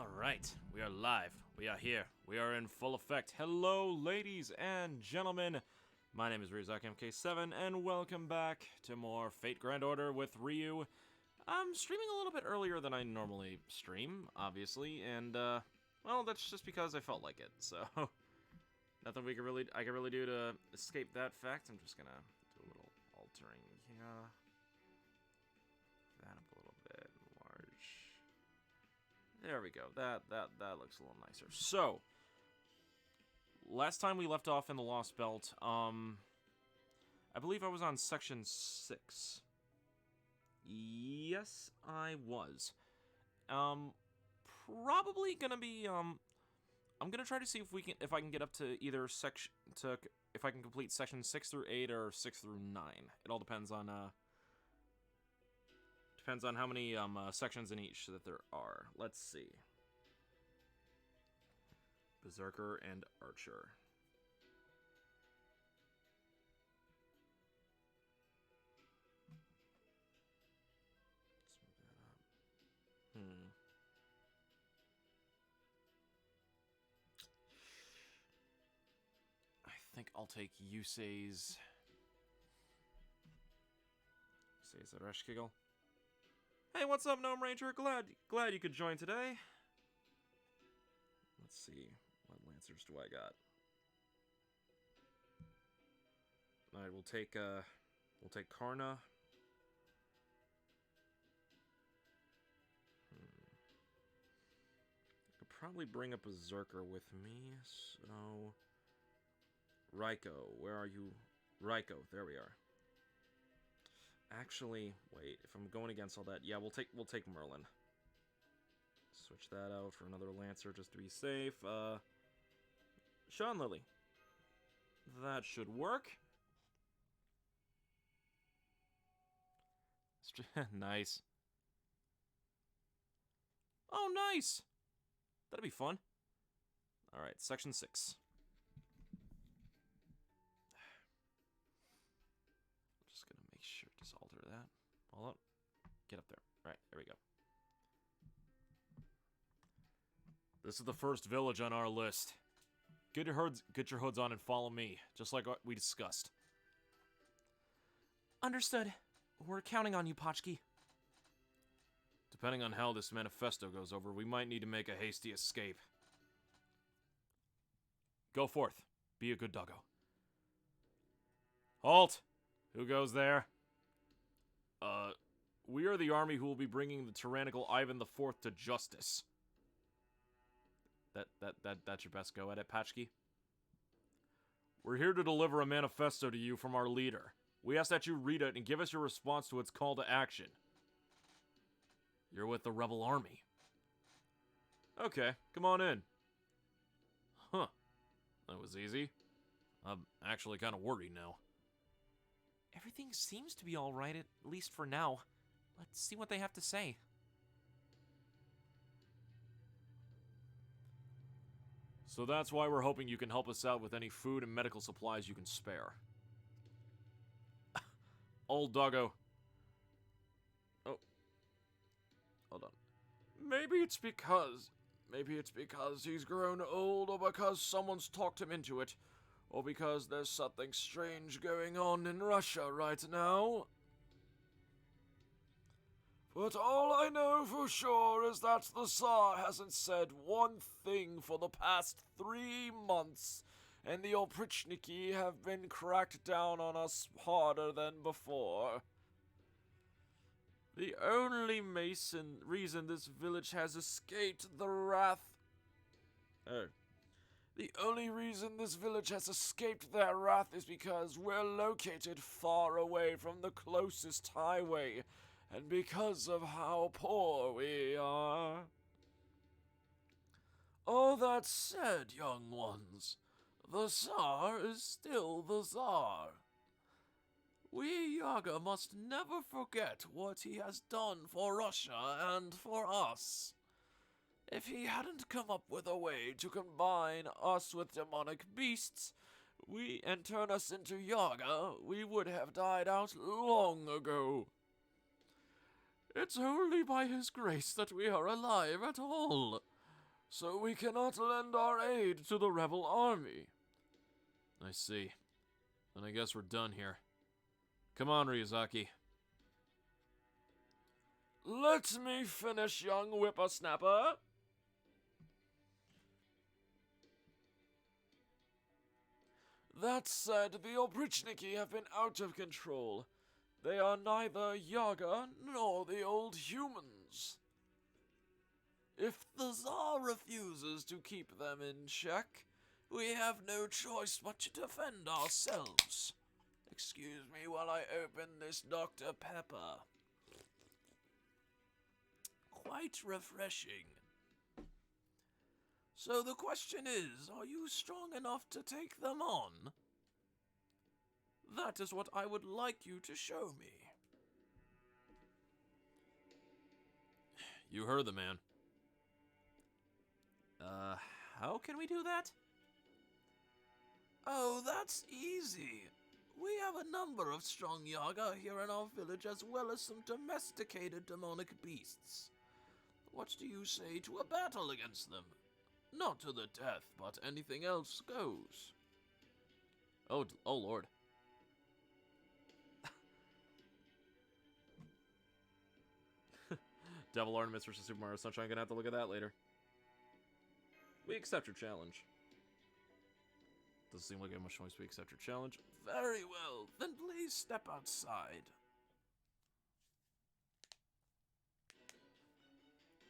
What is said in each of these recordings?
Alright, we are live. We are here. We are in full effect. Hello, ladies and gentlemen. My name is Ryuzaki MK7, and welcome back to more Fate Grand Order with Ryu. I'm streaming a little bit earlier than I normally stream, obviously, and, well, that's just because I felt like it, so... nothing I can really do to escape that fact. I'm just gonna do a little altering here. That up a little bit, large... There we go. That looks a little nicer. So, last time we left off in the Lostbelt, I believe I was on section 6. Yes, I was. Probably gonna be, I'm gonna try to see if I can get up to either if I can complete section 6 through 8 or 6 through 9. It all depends on, how many sections in each that there are. Let's see. Berserker and Archer. Let's move that up. I think I'll take Yusei's Areshkigel. Hey, what's up, Gnome Ranger? Glad you could join today. Let's see, what Lancers do I got? Alright, we'll take Karna. I could probably bring a Berserker with me, so... Raiko, where are you? Raiko, there we are. Actually, wait, if I'm going against all that, yeah, we'll take Merlin. Switch that out for another Lancer just to be safe. Sean Lily. That should work. Nice. Oh, nice! That'll be fun. Alright, section 6. Just gonna make sure, just alter that. Hold up. Get up there. Alright, there we go. This is the first village on our list. Get your hoods on and follow me, just like what we discussed. Understood. We're counting on you, Potchki. Depending on how this manifesto goes over, we might need to make a hasty escape. Go forth. Be a good doggo. Halt! Who goes there? We are the army who will be bringing the tyrannical Ivan IV to justice. That's your best go at it, Patchki? We're here to deliver a manifesto to you from our leader. We ask that you read it and give us your response to its call to action. You're with the rebel army. Okay, come on in. Huh. That was easy. I'm actually kind of worried now. Everything seems to be alright, at least for now. Let's see what they have to say. So that's why we're hoping you can help us out with any food and medical supplies you can spare. Old doggo. Oh. Hold on. Maybe it's because he's grown old, or because someone's talked him into it. Or because there's something strange going on in Russia right now. But all I know for sure is that the Tsar hasn't said one thing for the past 3 months, and the Oprichniki have been cracked down on us harder than before. The only reason this village has escaped the wrath... The only reason this village has escaped their wrath is because we're located far away from the closest highway, and because of how poor we are. All that said, young ones, the Tsar is still the Tsar. We Yaga must never forget what he has done for Russia and for us. If he hadn't come up with a way to combine us with demonic beasts, and turn us into Yaga, we would have died out long ago. It's only by his grace that we are alive at all. so we cannot lend our aid to the rebel army. I see. Then I guess we're done here. Come on, Ryuzaki. Let me finish, young whippersnapper. That said, the Obrichniki have been out of control. They are neither Yaga nor the old humans. If the Tsar refuses to keep them in check, we have no choice but to defend ourselves. Excuse me while I open this Dr. Pepper. Quite refreshing. So the question is, are you strong enough to take them on? That is what I would like you to show me. You heard the man. How can we do that? Oh, that's easy. We have a number of strong Yaga here in our village, as well as some domesticated demonic beasts. What do you say to a battle against them? Not to the death, but anything else goes. Oh Lord. Devil Ornaments vs. Super Mario Sunshine. Gonna have to look at that later. We accept your challenge. Doesn't seem like I have much choice. We accept your challenge. Very well. Then please step outside.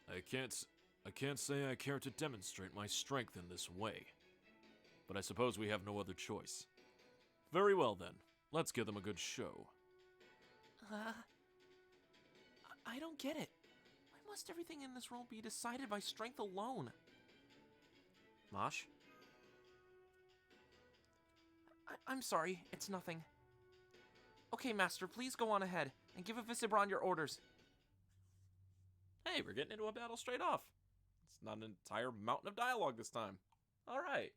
I can't say I care to demonstrate my strength in this way. But I suppose we have no other choice. Very well then. Let's give them a good show. I don't get it. Why must everything in this world be decided by strength alone? Mosh? I'm sorry, it's nothing. Okay, Master, please go on ahead and give Visibron your orders. Hey, we're getting into a battle straight off. It's not an entire mountain of dialogue this time. All right.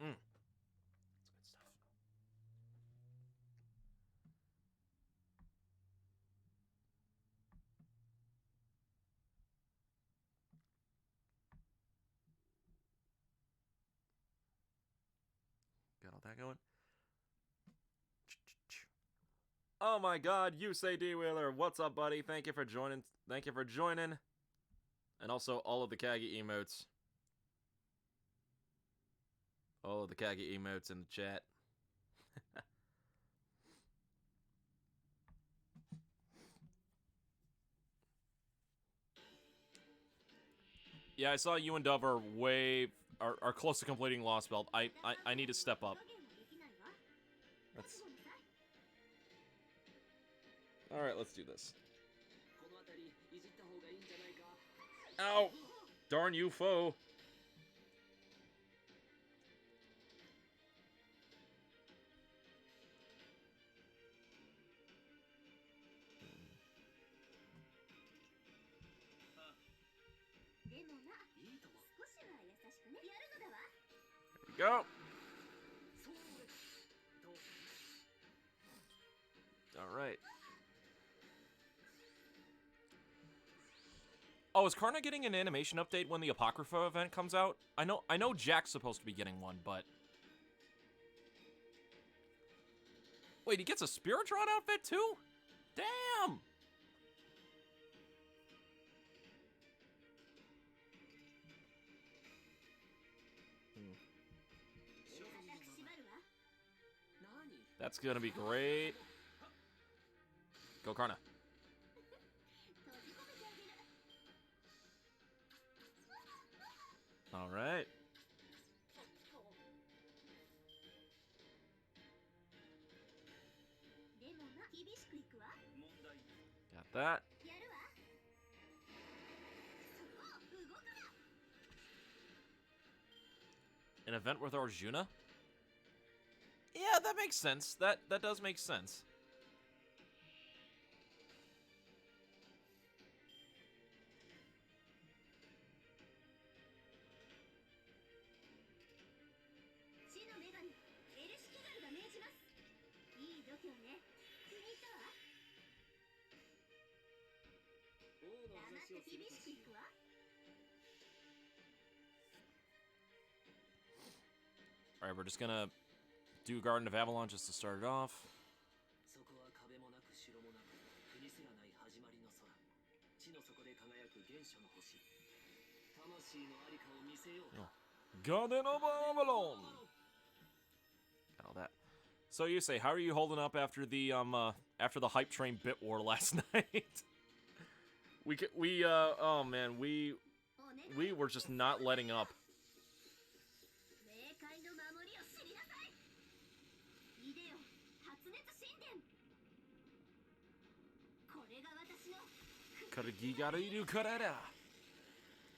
That's good stuff. Got all that going. Oh my God, you say D Wheeler, what's up, buddy? Thank you for joining. Thank you for joining. And also all of the Kagi emotes. All of the Kagi emotes in the chat. Yeah, I saw you and Dove are are close to completing Lostbelt. I need to step up. Alright, let's do this. Ow! Darn you, foe! There we go! Alright. Oh, is Karna getting an animation update when the Apocrypha event comes out? I know Jack's supposed to be getting one, but... Wait, he gets a Spiritron outfit too? Damn! That's gonna be great. Go Karna. All right. Got that. An event with Arjuna? Yeah, that makes sense. That does make sense. Alright, we're just gonna do Garden of Avalon just to start it off. Oh. Garden of Avalon! Got all that. So you say, how are you holding up after the hype train bit war last night? Oh man, we were just not letting up.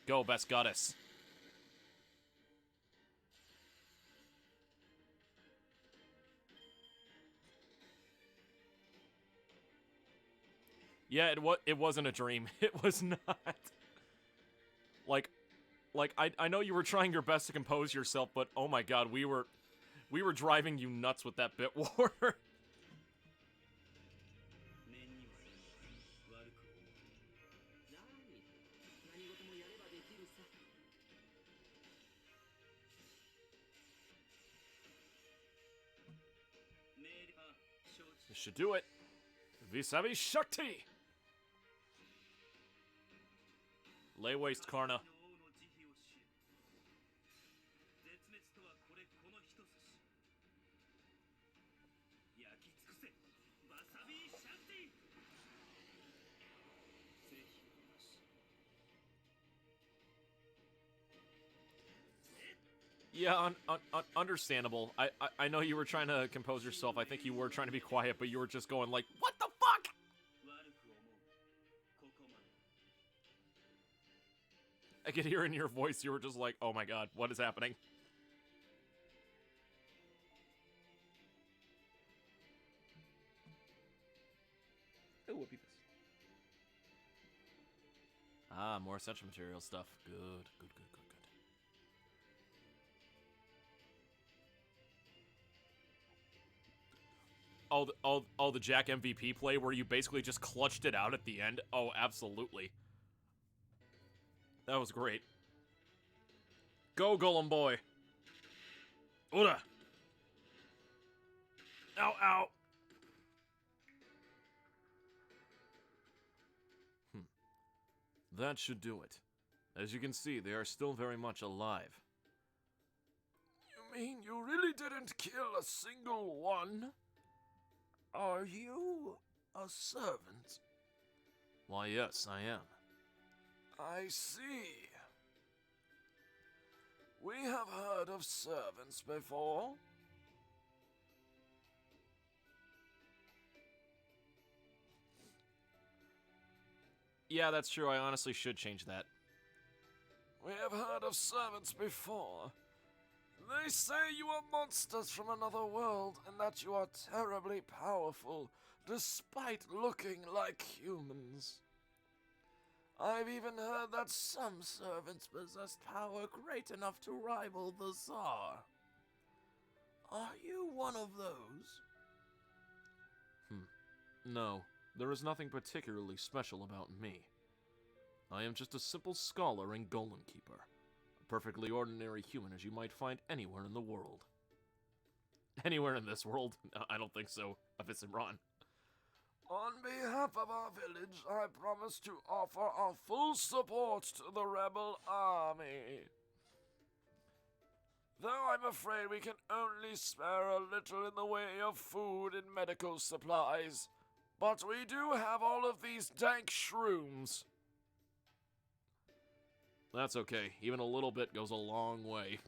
Go, best goddess. Yeah, it wasn't a dream. It was not. Like I know you were trying your best to compose yourself, but oh my god, we were driving you nuts with that bit war. This should do it. Vis-a-vis Shakti! Lay waste, Karna. Yeah, understandable. I know you were trying to compose yourself. I think you were trying to be quiet, but you were just going like, what the fuck? I could hear in your voice you were just like, oh my god, what is happening? Oh, what peepus. Ah, more essential material stuff. Good, good, good, good, good. Oh, the Jack MVP play where you basically just clutched it out at the end? Oh, absolutely. That was great. Go, Golem boy. Ura. Ow, ow. That should do it. As you can see, they are still very much alive. You mean you really didn't kill a single one? Are you a servant? Why, yes, I am. I see. We have heard of servants before. Yeah, that's true. I honestly should change that. We have heard of servants before. They say you are monsters from another world and that you are terribly powerful, despite looking like humans. I've even heard that some servants possess power great enough to rival the Tsar. Are you one of those? No, there is nothing particularly special about me. I am just a simple scholar and golem keeper. A perfectly ordinary human as you might find anywhere in the world. Anywhere in this world? I don't think so, if it's Iran. On behalf of our village, I promise to offer our full support to the rebel army. Though I'm afraid we can only spare a little in the way of food and medical supplies. But we do have all of these dank shrooms. That's okay. Even a little bit goes a long way.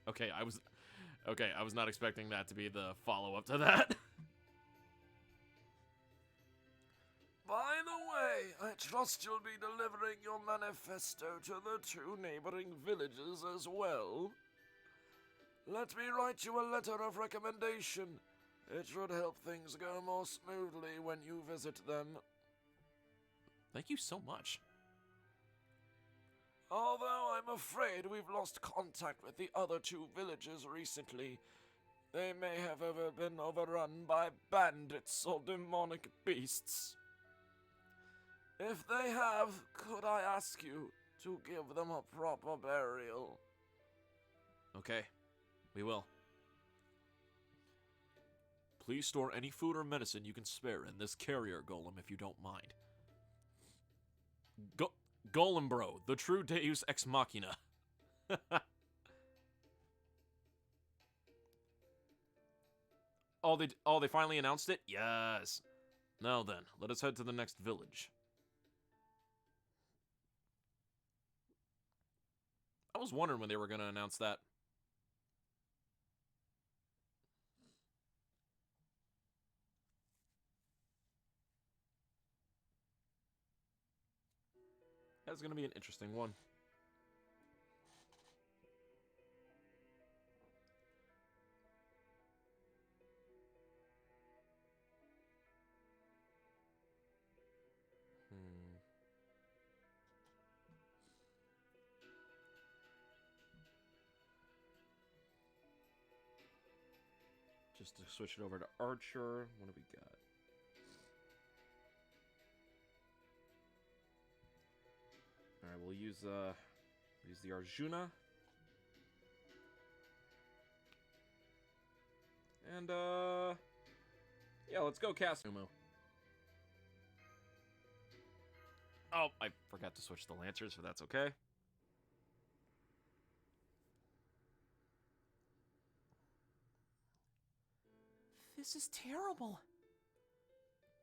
Okay, I was not expecting that to be the follow-up to that. By the way, I trust you'll be delivering your manifesto to the 2 neighboring villages as well. Let me write you a letter of recommendation. It should help things go more smoothly when you visit them. Thank you so much. Although I'm afraid we've lost contact with the other 2 villages recently, they may have been overrun by bandits or demonic beasts. If they have, could I ask you to give them a proper burial? Okay, we will. Please store any food or medicine you can spare in this carrier golem if you don't mind. Golem Bro, the true Deus Ex Machina. They finally announced it? Yes. Now then, let us head to the next village. I was wondering when they were going to announce that. That's going to be an interesting one. Just to switch it over to Archer. What do we got? Alright, we'll use the Arjuna. And yeah, let's go cast Umo. Oh, I forgot to switch the Lancers, so that's okay. This is terrible.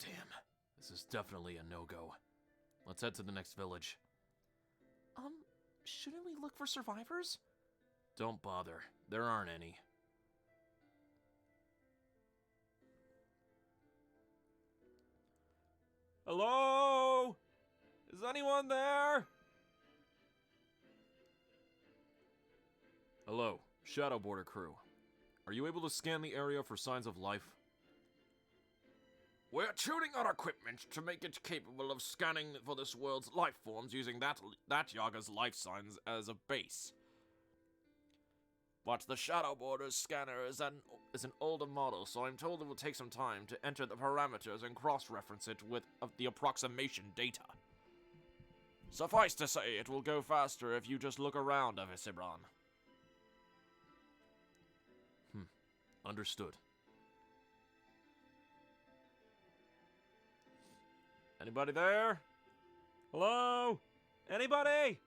Damn, this is definitely a no-go. Let's head to the next village. Shouldn't we look for survivors? Don't bother. There aren't any. Hello? Is anyone there? Hello, Shadow Border crew. Are you able to scan the area for signs of life? We're tuning our equipment to make it capable of scanning for this world's life forms using that Yaga's life signs as a base. But the Shadow Border's scanner is an older model, so I'm told it will take some time to enter the parameters and cross-reference it with the approximation data. Suffice to say, it will go faster if you just look around, Avisibran. Understood. Anybody there? Hello? Anybody?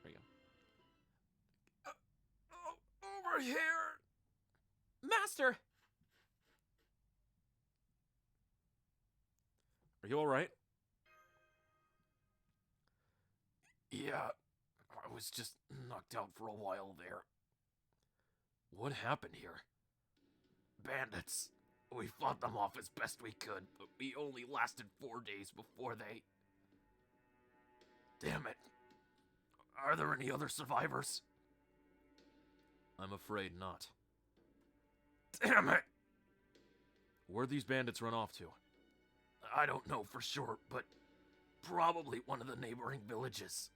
There you go. Over here! Master! Are you alright? Yeah, I was just knocked out for a while there. What happened here? Bandits. We fought them off as best we could, but we only lasted 4 days before they... Damn it. Are there any other survivors? I'm afraid not. Damn it! Where'd these bandits run off to? I don't know for sure, but probably one of the neighboring villages.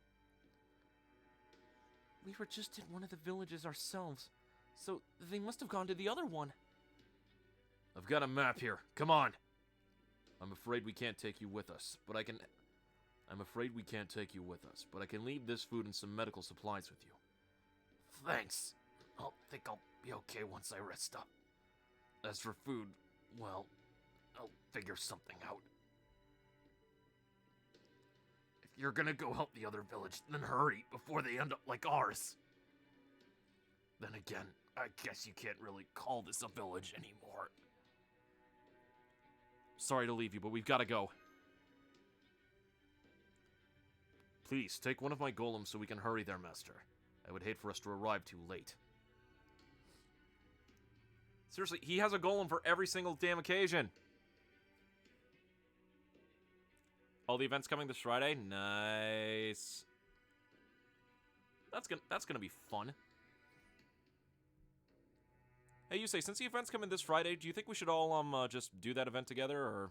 We were just in one of the villages ourselves, so they must have gone to the other one. I've got a map here. Come on. I'm afraid we can't take you with us, but I can leave this food and some medical supplies with you. Thanks. I'll think I'll be okay once I rest up. As for food, well, I'll figure something out. If you're gonna go help the other village, then hurry before they end up like ours. Then again, I guess you can't really call this a village anymore. Sorry to leave you, but we've got to go. Please, take one of my golems so we can hurry there, Master. I would hate for us to arrive too late. Seriously, he has a golem for every single damn occasion. All the events coming this Friday? Nice. That's gonna be fun. Hey, you say, since the event's coming this Friday, do you think we should all, just do that event together, or...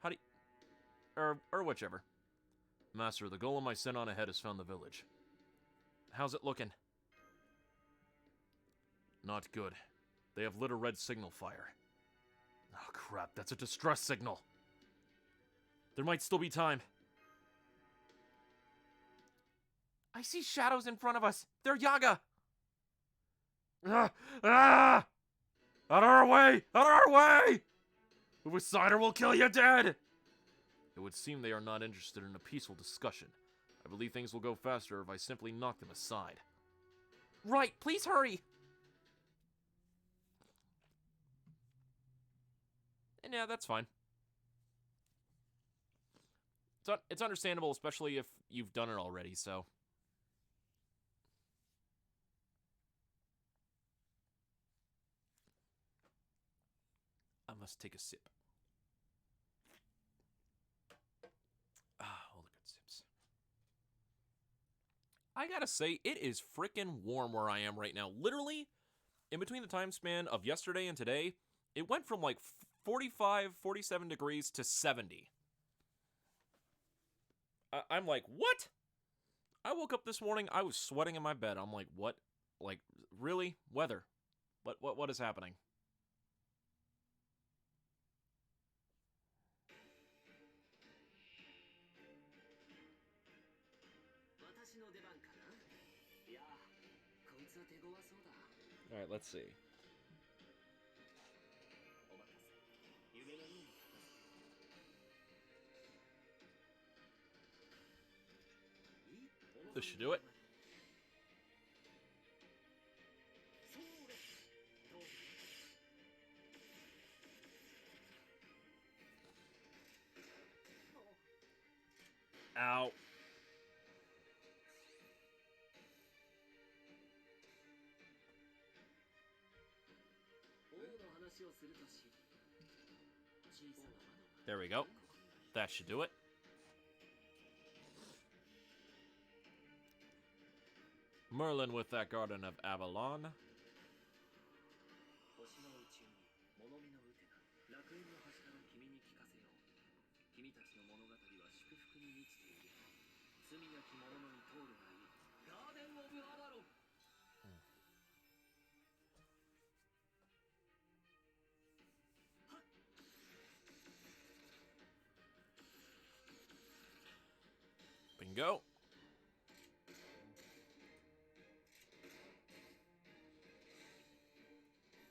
How do you... Or whichever. Master, the golem I sent on ahead has found the village. How's it looking? Not good. They have lit a red signal fire. Oh, crap, that's a distress signal. There might still be time. I see shadows in front of us. They're Yaga. Ah! Ah! Out of our way! Out of our way! Move aside or we'll kill you dead! It would seem they are not interested in a peaceful discussion. I believe things will go faster if I simply knock them aside. Right, please hurry! And yeah, that's fine. It's understandable, especially if you've done it already, so... I must take a sip. All the good sips. I gotta say, it is freaking warm where I am right now. Literally, in between the time span of yesterday and today, it went from like 45, 47 degrees to 70. I'm like, what? I woke up this morning, I was sweating in my bed. I'm like, what? Like, really? Weather? What is happening? Alright, let's see. This should do it. Ow. There we go. That should do it. Merlin with that Garden of Avalon. Bingo.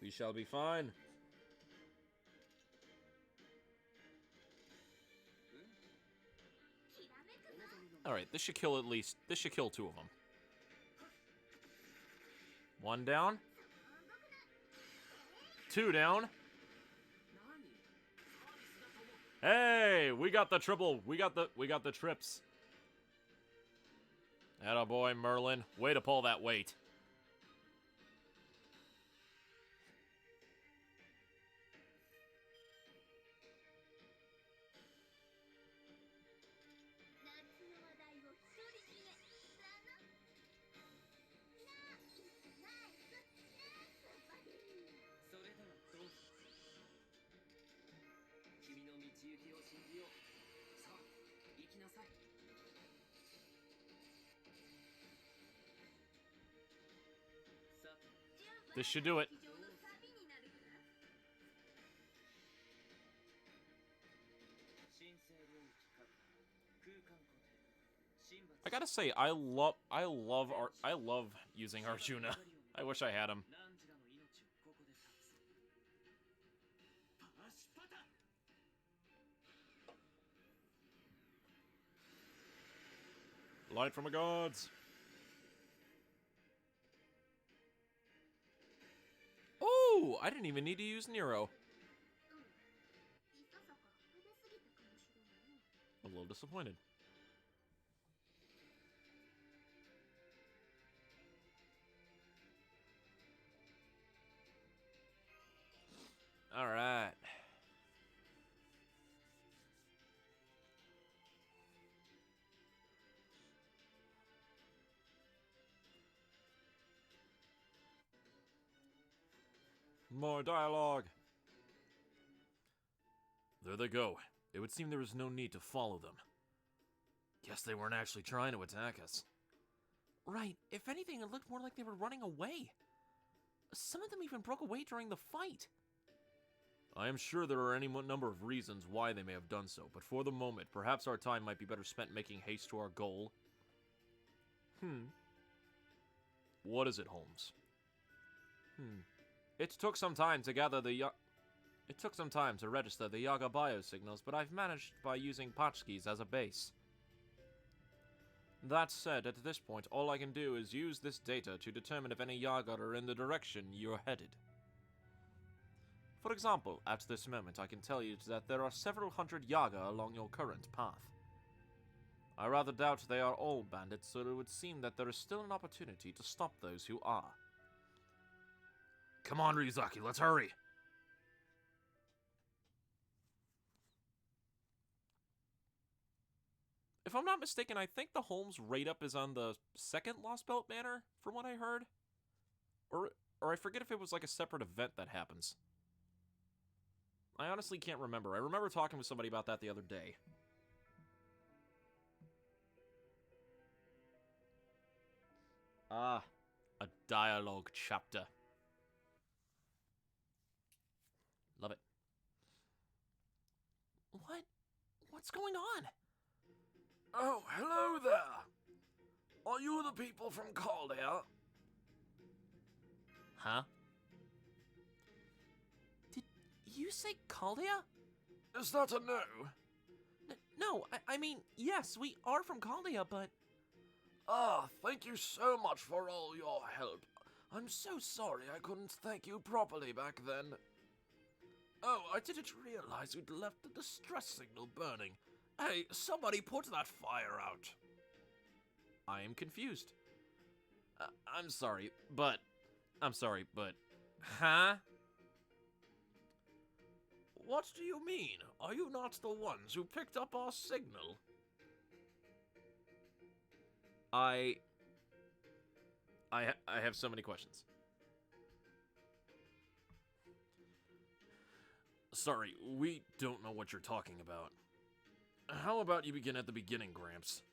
We shall be fine. Alright, this should kill at least... This should kill 2 of them. 1 down. 2 down. Hey, we got the triple. We got the trips. Attaboy, Merlin. Way to pull that weight. This should do it. I gotta say, I love using Arjuna. I wish I had him. Light from the gods. Oh, I didn't even need to use Nero. A little disappointed. All right. More dialogue. There they go. It would seem there was no need to follow them. Guess they weren't actually trying to attack us. Right. If anything, it looked more like they were running away. Some of them even broke away during the fight. I am sure there are any number of reasons why they may have done so, but for the moment, perhaps our time might be better spent making haste to our goal. What is it, Holmes? It took some time to gather It took some time to register the Yaga biosignals, but I've managed by using patchkeys as a base. That said, at this point, all I can do is use this data to determine if any Yaga are in the direction you're headed. For example, at this moment I can tell you that there are several hundred Yaga along your current path. I rather doubt they are all bandits, so it would seem that there is still an opportunity to stop those who are. Come on, Ryuzaki, let's hurry! If I'm not mistaken, I think the Holmes rate-up is on the second Lostbelt banner, from what I heard. Or I forget if it was like a separate event that happens. I honestly can't remember. I remember talking with somebody about that the other day. Ah, a dialogue chapter. Love it. What's going on? Oh, hello there. Are you the people from Caldia? Huh? Did you say Caldia? Is that a no? No, I mean, yes, we are from Caldia, but... Ah, thank you so much for all your help. I'm so sorry I couldn't thank you properly back then. Oh, I didn't realize we'd left the distress signal burning. Hey, somebody put that fire out. I am confused. I'm sorry, but... Huh? What do you mean? Are you not the ones who picked up our signal? I have so many questions. Sorry, we don't know what you're talking about. How about you begin at the beginning, Gramps?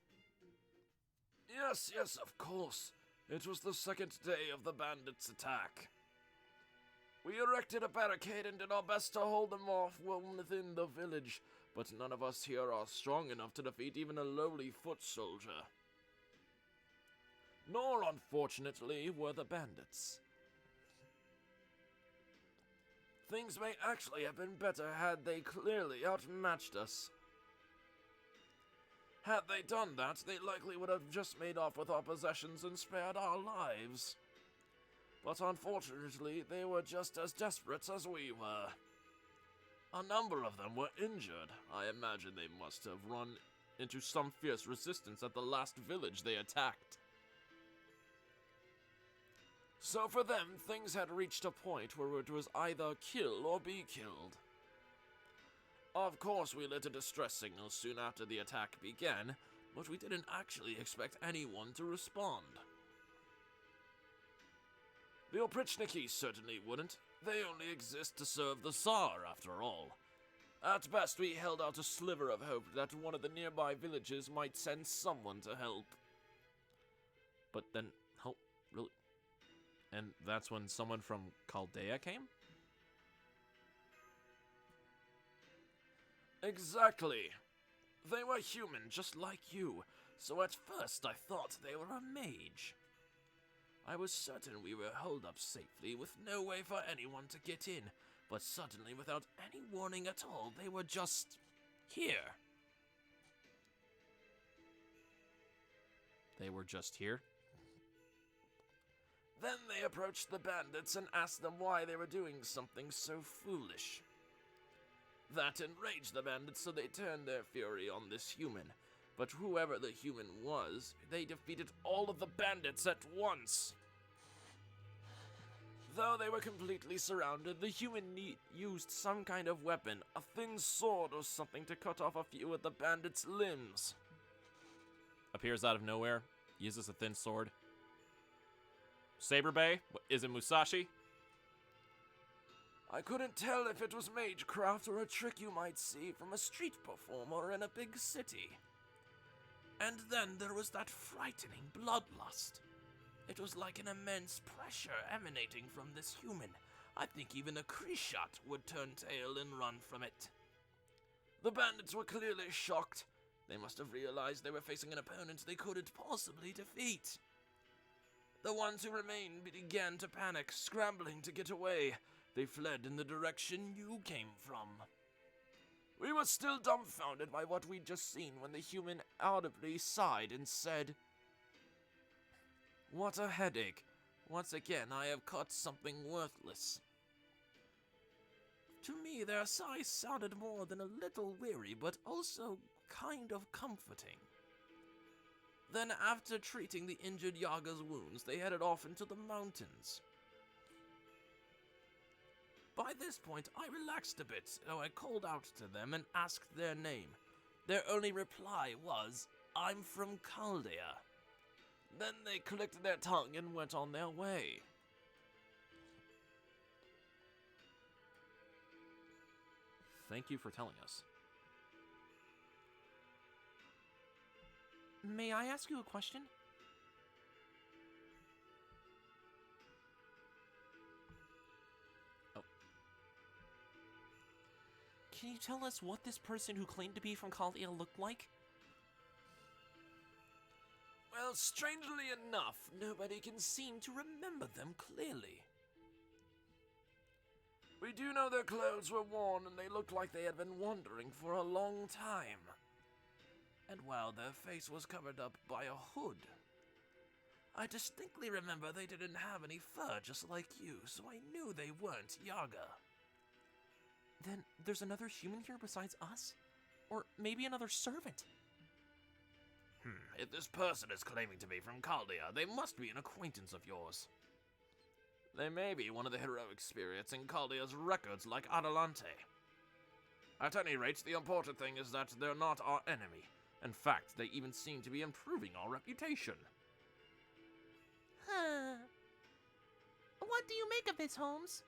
Yes, of course. It was the second day of the bandits' attack. We erected a barricade and did our best to hold them off within the village, but none of us here are strong enough to defeat even a lowly foot soldier. Nor, unfortunately, were the bandits. Things may actually have been better had they clearly outmatched us. Had they done that, they likely would have just made off with our possessions and spared our lives. But unfortunately, they were just as desperate as we were. A number of them were injured. I imagine they must have run into some fierce resistance at the last village they attacked. So for them, things had reached a point where it was either kill or be killed. Of course, we lit a distress signal soon after the attack began, but we didn't actually expect anyone to respond. The Oprichniki certainly wouldn't. They only exist to serve the Tsar, after all. At best, we held out a sliver of hope that one of the nearby villages might send someone to help. But then, help? Really? And that's when someone from Chaldea came? Exactly. They were human, just like you, so at first I thought they were a mage. I was certain we were holed up safely, with no way for anyone to get in, but suddenly, without any warning at all, they were just... here. They were just here? Then they approached the bandits and asked them why they were doing something so foolish. That enraged the bandits, so they turned their fury on this human. But whoever the human was, they defeated all of the bandits at once. Though they were completely surrounded, the human used some kind of weapon, a thin sword or something, to cut off a few of the bandits' limbs. Appears out of nowhere, uses a thin sword. Saber Bay? Is it Musashi? I couldn't tell if it was magecraft or a trick you might see from a street performer in a big city. And then there was that frightening bloodlust. It was like an immense pressure emanating from this human, I think even a Krishot would turn tail and run from it. The bandits were clearly shocked. They must have realized they were facing an opponent they couldn't possibly defeat. The ones who remained began to panic, scrambling to get away. They fled in the direction you came from. We were still dumbfounded by what we'd just seen when the human audibly sighed and said, "What a headache. Once again, I have caught something worthless." To me, their sighs sounded more than a little weary, but also kind of comforting. Then, after treating the injured Yaga's wounds, they headed off into the mountains. By this point, I relaxed a bit, so I called out to them and asked their name. Their only reply was, "I'm from Chaldea." Then they clicked their tongue and went on their way. Thank you for telling us. May I ask you a question? Oh. Can you tell us what this person who claimed to be from Chaldea looked like? Well, strangely enough, nobody can seem to remember them clearly. We do know their clothes were worn and they looked like they had been wandering for a long time. And while their face was covered up by a hood, I distinctly remember they didn't have any fur just like you, so I knew they weren't Yaga. Then there's another human here besides us? Or maybe another servant? If this person is claiming to be from Chaldea, they must be an acquaintance of yours. They may be one of the heroic spirits in Chaldea's records like Adelante. At any rate, the important thing is that they're not our enemy. In fact, they even seem to be improving our reputation. Huh. What do you make of this, Holmes?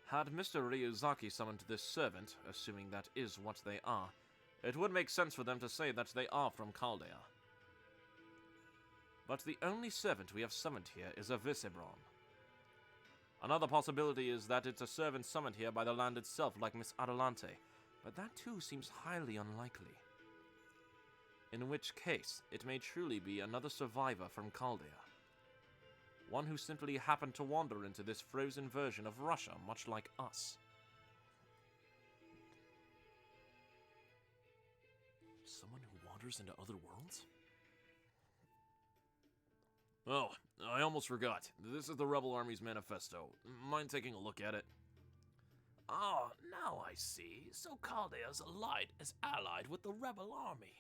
Had Mr. Ryuzaki summoned this servant, assuming that is what they are, it would make sense for them to say that they are from Chaldea. But the only servant we have summoned here is a Visibron. Another possibility is that it's a servant summoned here by the land itself like Miss Adelante, but that too seems highly unlikely. In which case, it may truly be another survivor from Chaldea. One who simply happened to wander into this frozen version of Russia, much like us. Someone who wanders into other worlds? Oh, I almost forgot. This is the Rebel Army's manifesto. Mind taking a look at it? Ah, now I see. So Chaldea's allied with the rebel army.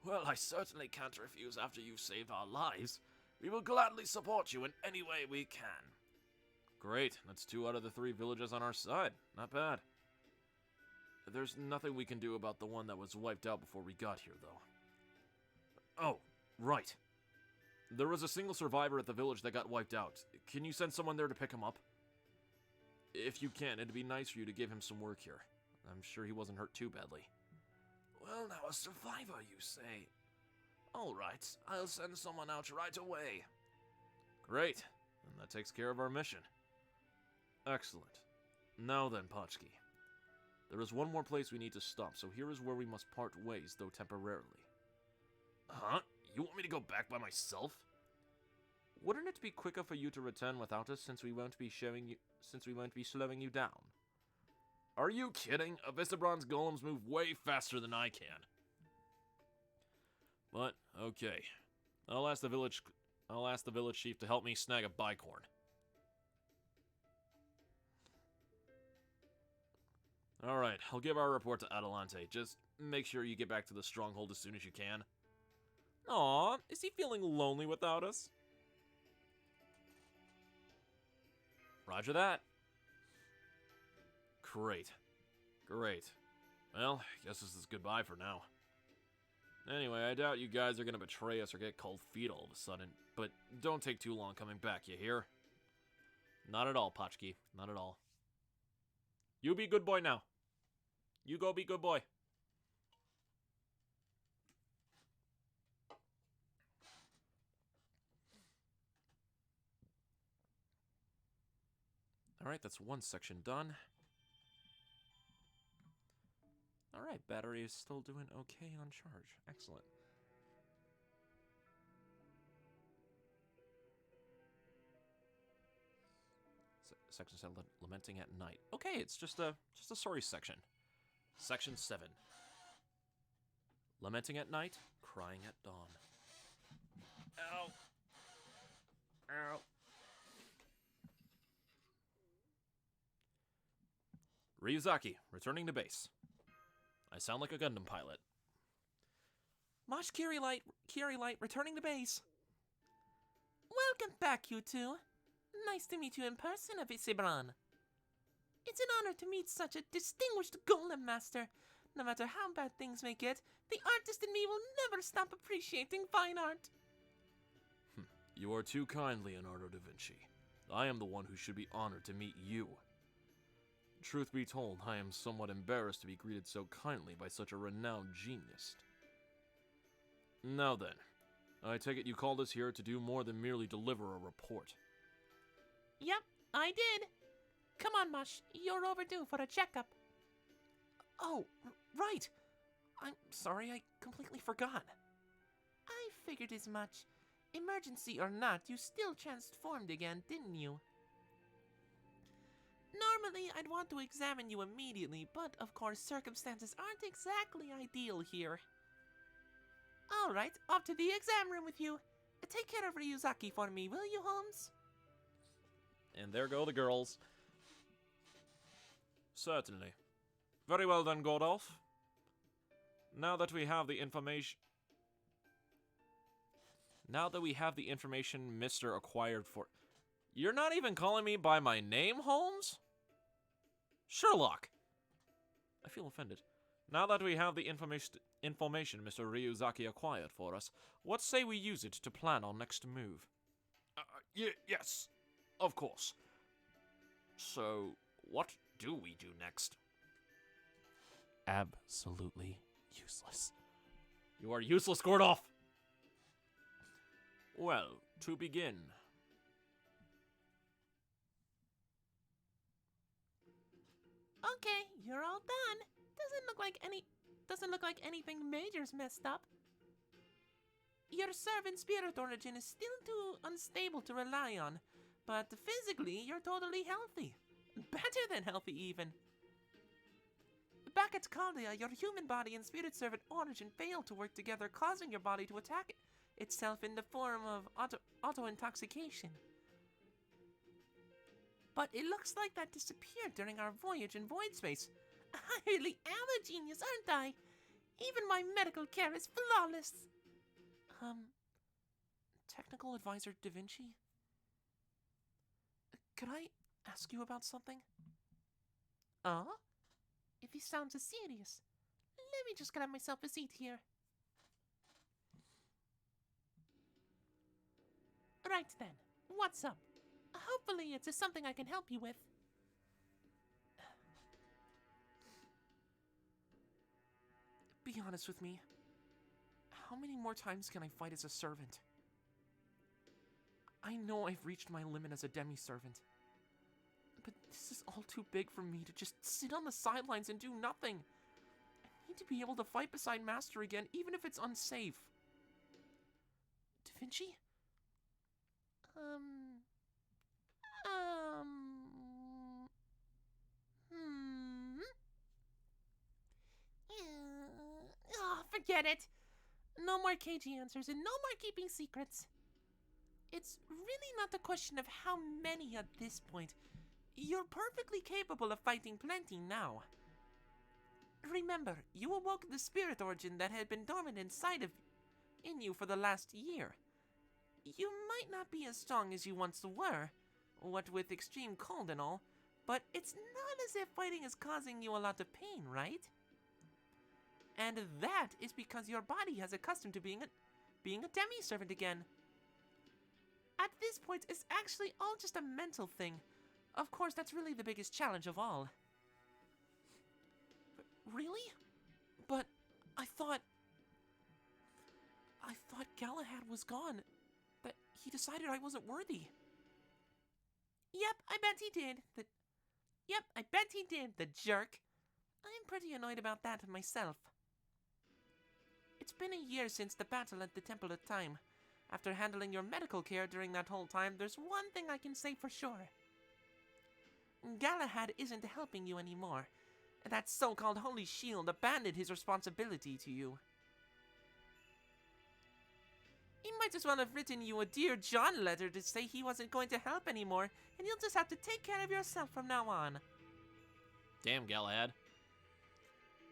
Well, I certainly can't refuse after you've saved our lives. We will gladly support you in any way we can. Great, that's 2 out of the 3 villages on our side. Not bad. There's nothing we can do about the one that was wiped out before we got here, though. Oh, right. There was a single survivor at the village that got wiped out. Can you send someone there to pick him up? If you can, it'd be nice for you to give him some work here. I'm sure he wasn't hurt too badly. Well, now a survivor, you say? All right, I'll send someone out right away. Great, and that takes care of our mission. Excellent. Now then, Potchki. There is one more place we need to stop, so here is where we must part ways, though temporarily. Huh? You want me to go back by myself? Wouldn't it be quicker for you to return without us, since we won't be slowing you down? Are you kidding? A Visibron's golems move way faster than I can. But okay, I'll ask the village chief to help me snag a bicorn. All right, I'll give our report to Adelante. Just make sure you get back to the stronghold as soon as you can. Aw, is he feeling lonely without us? Roger that. Great. Well, guess this is goodbye for now. Anyway, I doubt you guys are gonna betray us or get cold feet all of a sudden, but don't take too long coming back, you hear? Not at all, Potchki. Not at all. You be good boy now. You go be good boy. Alright, that's one section done. Alright, battery is still doing okay on charge. Excellent. Section 7, lamenting at night. Okay, it's just a sorry section. Section 7. Lamenting at night, crying at dawn. Ow. Ow. Ryuzaki, returning to base. I sound like a Gundam pilot. Mosh Curie Light, returning to base. Welcome back, you two. Nice to meet you in person, Avisibran. It's an honor to meet such a distinguished Golem Master. No matter how bad things may get, the artist in me will never stop appreciating fine art. You are too kind, Leonardo da Vinci. I am the one who should be honored to meet you. Truth be told, I am somewhat embarrassed to be greeted so kindly by such a renowned genius. Now then, I take it you called us here to do more than merely deliver a report. Yep, I did. Come on, Mush, you're overdue for a checkup. Oh, right. I'm sorry, I completely forgot. I figured as much. Emergency or not, you still transformed again, didn't you? Normally, I'd want to examine you immediately, but of course circumstances aren't exactly ideal here. Alright, off to the exam room with you. Take care of Ryuzaki for me, will you, Holmes? And there go the girls. Certainly. Very well then, Gordolf. Now that we have the information... Mr. acquired for... You're not even calling me by my name, Holmes? Sherlock! I feel offended. Now that we have the information Mr. Ryuzaki acquired for us, what say we use it to plan our next move? Yes, of course. So, what do we do next? Absolutely useless. You are useless, Gordolf! Well, to begin... Okay, you're all done. Doesn't look like anything major's messed up. Your servant spirit origin is still too unstable to rely on, but physically you're totally healthy. Better than healthy, even. Back at Caldia, your human body and spirit servant origin failed to work together, causing your body to attack itself in the form of auto-intoxication. But it looks like that disappeared during our voyage in void space. I really am a genius, aren't I? Even my medical care is flawless. Technical advisor Da Vinci? Could I ask you about something? If he sounds as serious, let me just grab myself a seat here. Right then, what's up? Hopefully it's something I can help you with. Be honest with me. How many more times can I fight as a servant? I know I've reached my limit as a demi-servant. But this is all too big for me to just sit on the sidelines and do nothing. I need to be able to fight beside Master again, even if it's unsafe. Da Vinci? Forget it. No more cagey answers and no more keeping secrets. It's really not a question of how many at this point. You're perfectly capable of fighting plenty now. Remember, you awoke the spirit origin that had been dormant in you for the last year. You might not be as strong as you once were, what with extreme cold and all, but it's not as if fighting is causing you a lot of pain, right? And that is because your body has accustomed to being a demi-servant again. At this point, it's actually all just a mental thing. Of course, that's really the biggest challenge of all. Really? But I thought Galahad was gone. That he decided I wasn't worthy. Yep, I bet he did. Yep, I bet he did, the jerk. I'm pretty annoyed about that myself. It's been a year since the battle at the Temple of Time. After handling your medical care during that whole time, there's one thing I can say for sure. Galahad isn't helping you anymore. That so-called Holy Shield abandoned his responsibility to you. He might as well have written you a Dear John letter to say he wasn't going to help anymore, and you'll just have to take care of yourself from now on. Damn, Galahad.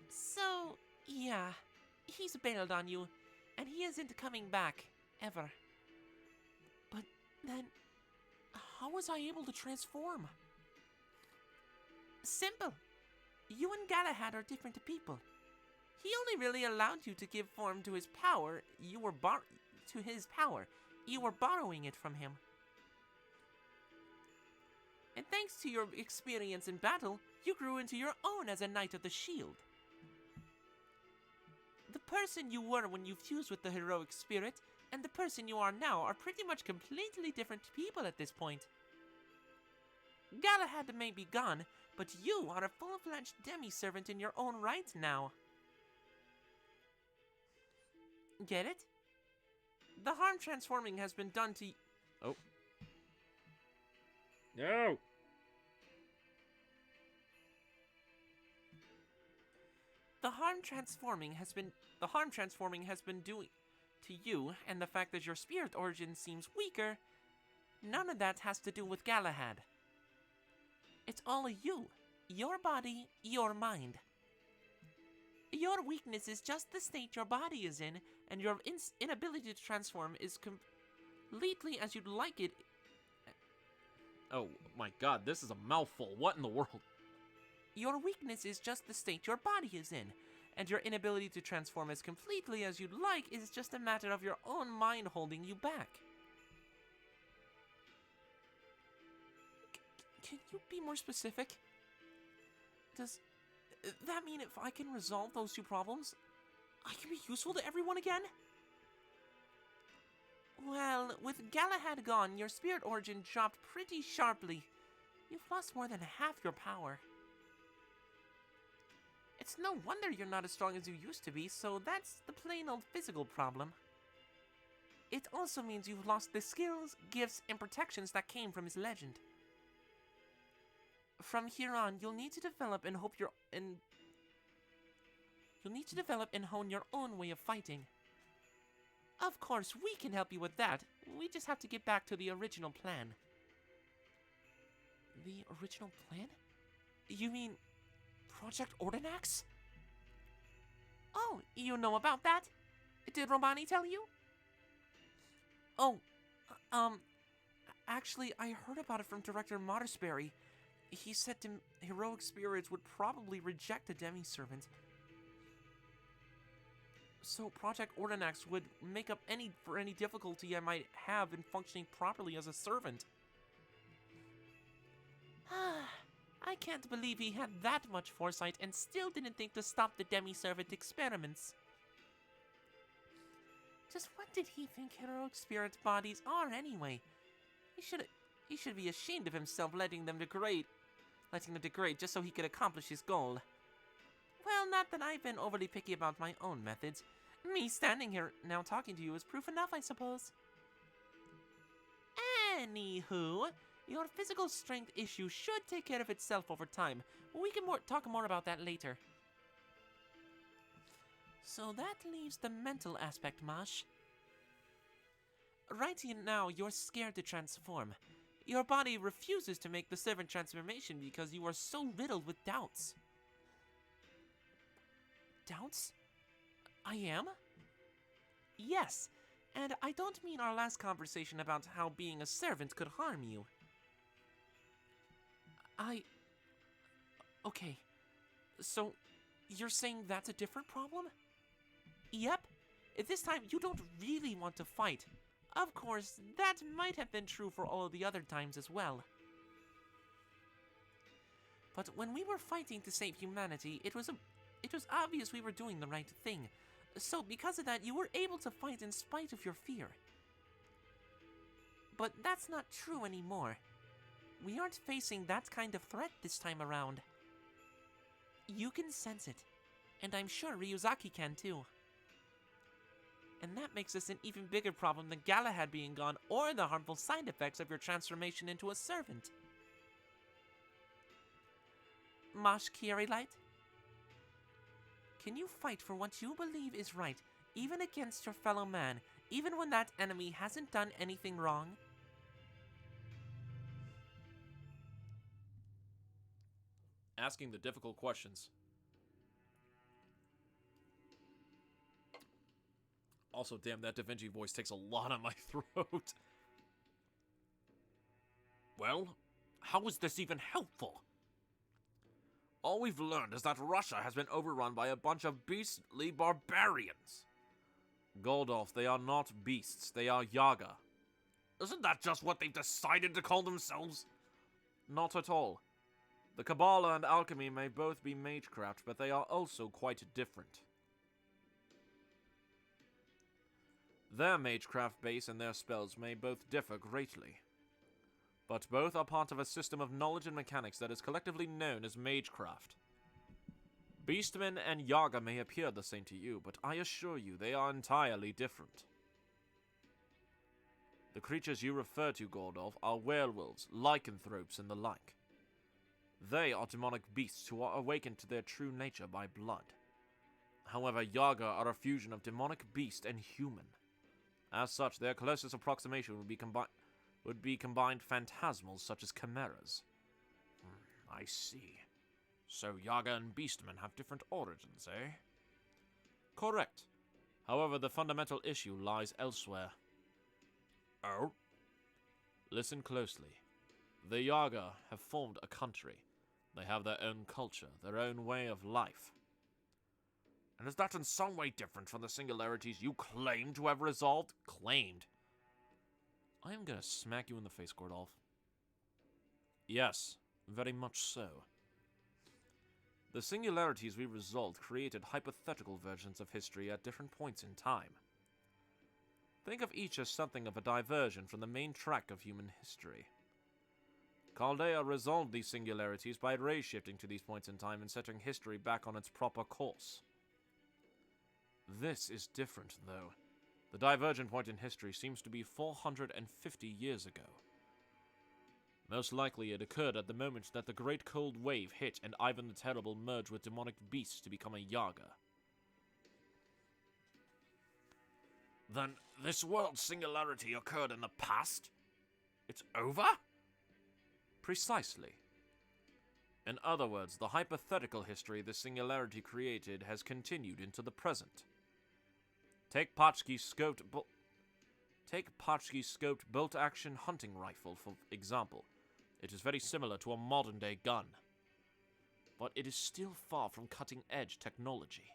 So, yeah, he's bailed on you, and he isn't coming back, ever. But then, how was I able to transform? Simple. You and Galahad are different people. He only really allowed you to give form to his power. You were borrowing it from him. And thanks to your experience in battle, you grew into your own as a Knight of the Shield. The person you were when you fused with the heroic spirit and the person you are now are pretty much completely different people at this point. Galahad may be gone, but you are a full-fledged demi-servant in your own right now. Get it? The harm transforming has been done to... Oh. No! The harm transforming has been doing to you, and the fact that your spirit origin seems weaker, none of that has to do with Galahad. It's all you. Your body, your mind. Your weakness is just the state your body is in, and your inability to transform is completely as you'd like it. Oh my god, this is a mouthful. What in the world? Your weakness is just the state your body is in, and your inability to transform as completely as you'd like is just a matter of your own mind holding you back. Can you be more specific? Does that mean if I can resolve those two problems, I can be useful to everyone again? Well, with Galahad gone, your spirit origin dropped pretty sharply. You've lost more than half your power. It's no wonder you're not as strong as you used to be, so that's the plain old physical problem. It also means you've lost the skills, gifts, and protections that came from his legend. From here on, you'll need to develop and hone your own way of fighting. Of course, we can help you with that. We just have to get back to the original plan. The original plan? You mean Project Ordinax? Oh, you know about that? Did Romani tell you? Oh, actually, I heard about it from Director Mothersbury. He said heroic spirits would probably reject a demi-servant. So Project Ordinax would make up for any difficulty I might have in functioning properly as a servant. I can't believe he had that much foresight and still didn't think to stop the demi-servant experiments. Just what did he think heroic spirit bodies are anyway? He should be ashamed of himself letting them degrade just so he could accomplish his goal. Well, not that I've been overly picky about my own methods. Me standing here now talking to you is proof enough, I suppose. Anywho, your physical strength issue should take care of itself over time. We can talk more about that later. So that leaves the mental aspect, Mash. Right now, you're scared to transform. Your body refuses to make the servant transformation because you are so riddled with doubts. Doubts? I am? Yes, and I don't mean our last conversation about how being a servant could harm you. Okay, so you're saying that's a different problem? Yep. At this time, you don't really want to fight. Of course, that might have been true for all of the other times as well. But when we were fighting to save humanity, it was obvious we were doing the right thing. So because of that, you were able to fight in spite of your fear. But that's not true anymore. We aren't facing that kind of threat this time around. You can sense it, and I'm sure Ryuzaki can too. And that makes us an even bigger problem than Galahad being gone or the harmful side effects of your transformation into a servant. Mosh Kieri Light? Can you fight for what you believe is right, even against your fellow man, even when that enemy hasn't done anything wrong? Asking the difficult questions. Also, damn, that Da Vinci voice takes a lot on my throat. Well, how is this even helpful? All we've learned is that Russia has been overrun by a bunch of beastly barbarians. Goldolf, they are not beasts, they are Yaga. Isn't that just what they've decided to call themselves? Not at all. The Kabbalah and alchemy may both be magecraft, but they are also quite different. Their magecraft base and their spells may both differ greatly, but both are part of a system of knowledge and mechanics that is collectively known as magecraft. Beastmen and Yaga may appear the same to you, but I assure you they are entirely different. The creatures you refer to, Gordolf, are werewolves, lycanthropes, and the like. They are demonic beasts who are awakened to their true nature by blood. However, Yaga are a fusion of demonic beast and human. As such, their closest approximation would be combined phantasmals such as chimeras. I see. So Yaga and Beastmen have different origins, eh? Correct. However, the fundamental issue lies elsewhere. Oh? Listen closely. The Yaga have formed a country. They have their own culture, their own way of life. And is that in some way different from the singularities you claim to have resolved? Claimed? I am gonna smack you in the face, Gordolf. Yes, very much so. The singularities we resolved created hypothetical versions of history at different points in time. Think of each as something of a diversion from the main track of human history. Chaldea resolved these singularities by ray-shifting to these points in time and setting history back on its proper course. This is different, though. The divergent point in history seems to be 450 years ago. Most likely it occurred at the moment that the Great Cold Wave hit and Ivan the Terrible merged with demonic beasts to become a Yaga. Then this world's singularity occurred in the past? It's over? Precisely. In other words, the hypothetical history the singularity created has continued into the present. Take Pachki's scoped bolt-action hunting rifle, for example. It is very similar to a modern-day gun. But it is still far from cutting-edge technology.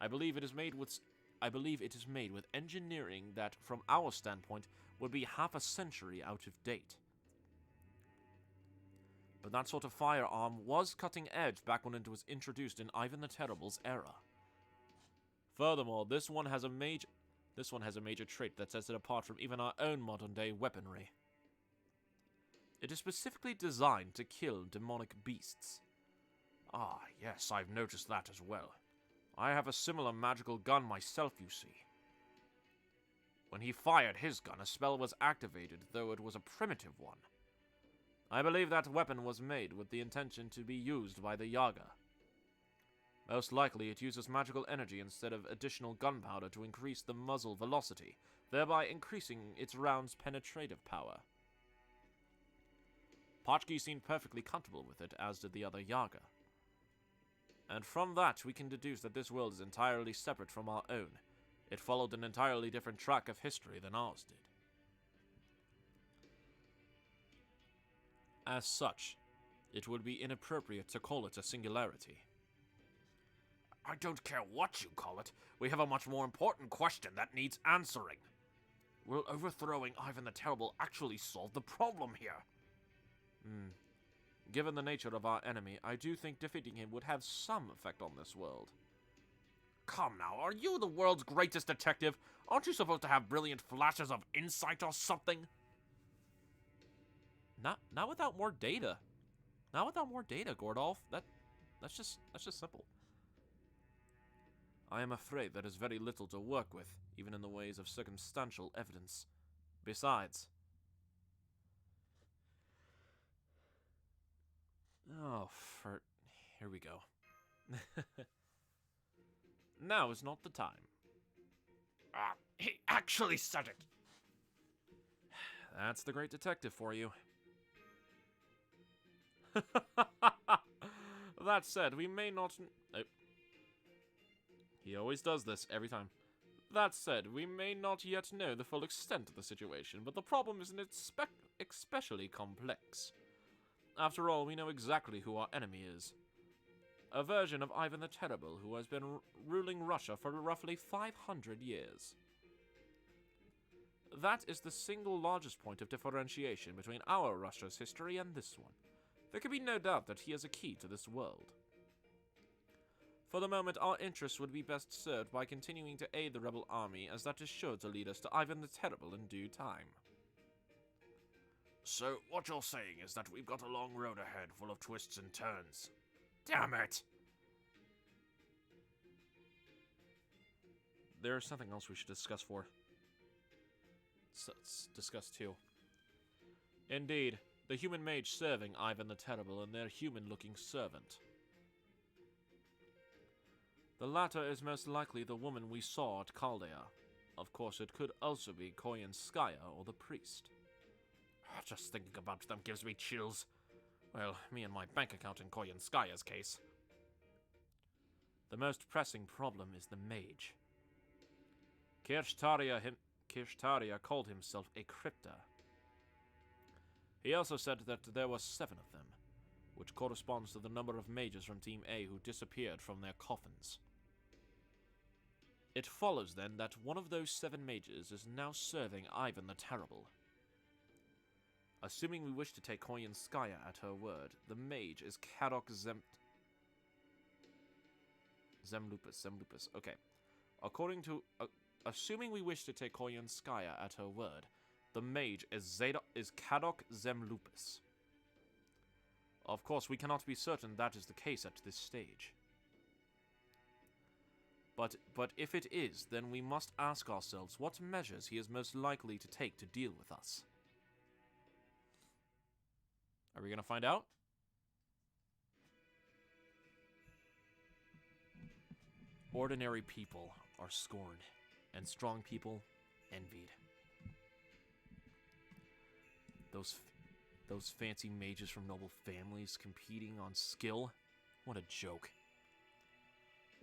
I believe it is made with engineering that, from our standpoint, would be half a century out of date. But that sort of firearm was cutting-edge back when it was introduced in Ivan the Terrible's era. Furthermore, this one has a major trait that sets it apart from even our own modern-day weaponry. It is specifically designed to kill demonic beasts. Ah, yes, I've noticed that as well. I have a similar magical gun myself, you see. When he fired his gun, a spell was activated, though it was a primitive one. I believe that weapon was made with the intention to be used by the Yaga. Most likely it uses magical energy instead of additional gunpowder to increase the muzzle velocity, thereby increasing its round's penetrative power. Pachki seemed perfectly comfortable with it, as did the other Yaga. And from that we can deduce that this world is entirely separate from our own. It followed an entirely different track of history than ours did. As such, it would be inappropriate to call it a singularity. I don't care what you call it. We have a much more important question that needs answering. Will overthrowing Ivan the Terrible actually solve the problem here? Given the nature of our enemy, I do think defeating him would have some effect on this world. Come now, are you the world's greatest detective? Aren't you supposed to have brilliant flashes of insight or something? Not without more data. Not without more data, Gordolf. That's just simple. I am afraid there is very little to work with, even in the ways of circumstantial evidence. Besides... Oh, here we go. Now is not the time. He actually said it. That's the great detective for you. That said, we may not... He always does this every time. That said, we may not yet know the full extent of the situation, but the problem isn't especially complex. After all, we know exactly who our enemy is. A version of Ivan the Terrible who has been ruling Russia for roughly 500 years. That is the single largest point of differentiation between our Russia's history and this one. There can be no doubt that he is a key to this world. For the moment, our interests would be best served by continuing to aid the rebel army, as that is sure to lead us to Ivan the Terrible in due time. So, what you're saying is that we've got a long road ahead full of twists and turns. Damn it! There's something else we should discuss for. So let's discuss too. Indeed, the human mage serving Ivan the Terrible and their human-looking servant. The latter is most likely the woman we saw at Chaldea. Of course, it could also be Koyenskaya or the priest. Just thinking about them gives me chills. Well, me and my bank account in Koyenskaya's case. The most pressing problem is the mage. Kirshtaria called himself a crypta. He also said that there were 7 of them, which corresponds to the number of mages from Team A who disappeared from their coffins. It follows then that one of those 7 mages is now serving Ivan the Terrible. Assuming we wish to take Koyenskaya at her word, the mage is Kadok Zemlupus. Okay. Assuming we wish to take Koyenskaya at her word, the mage is Kadok Zemlupus. Of course, we cannot be certain that is the case at this stage. But if it is, then we must ask ourselves what measures he is most likely to take to deal with us. Are we going to find out? Ordinary people are scorned, and strong people envied. Those fancy mages from noble families competing on skill? What a joke.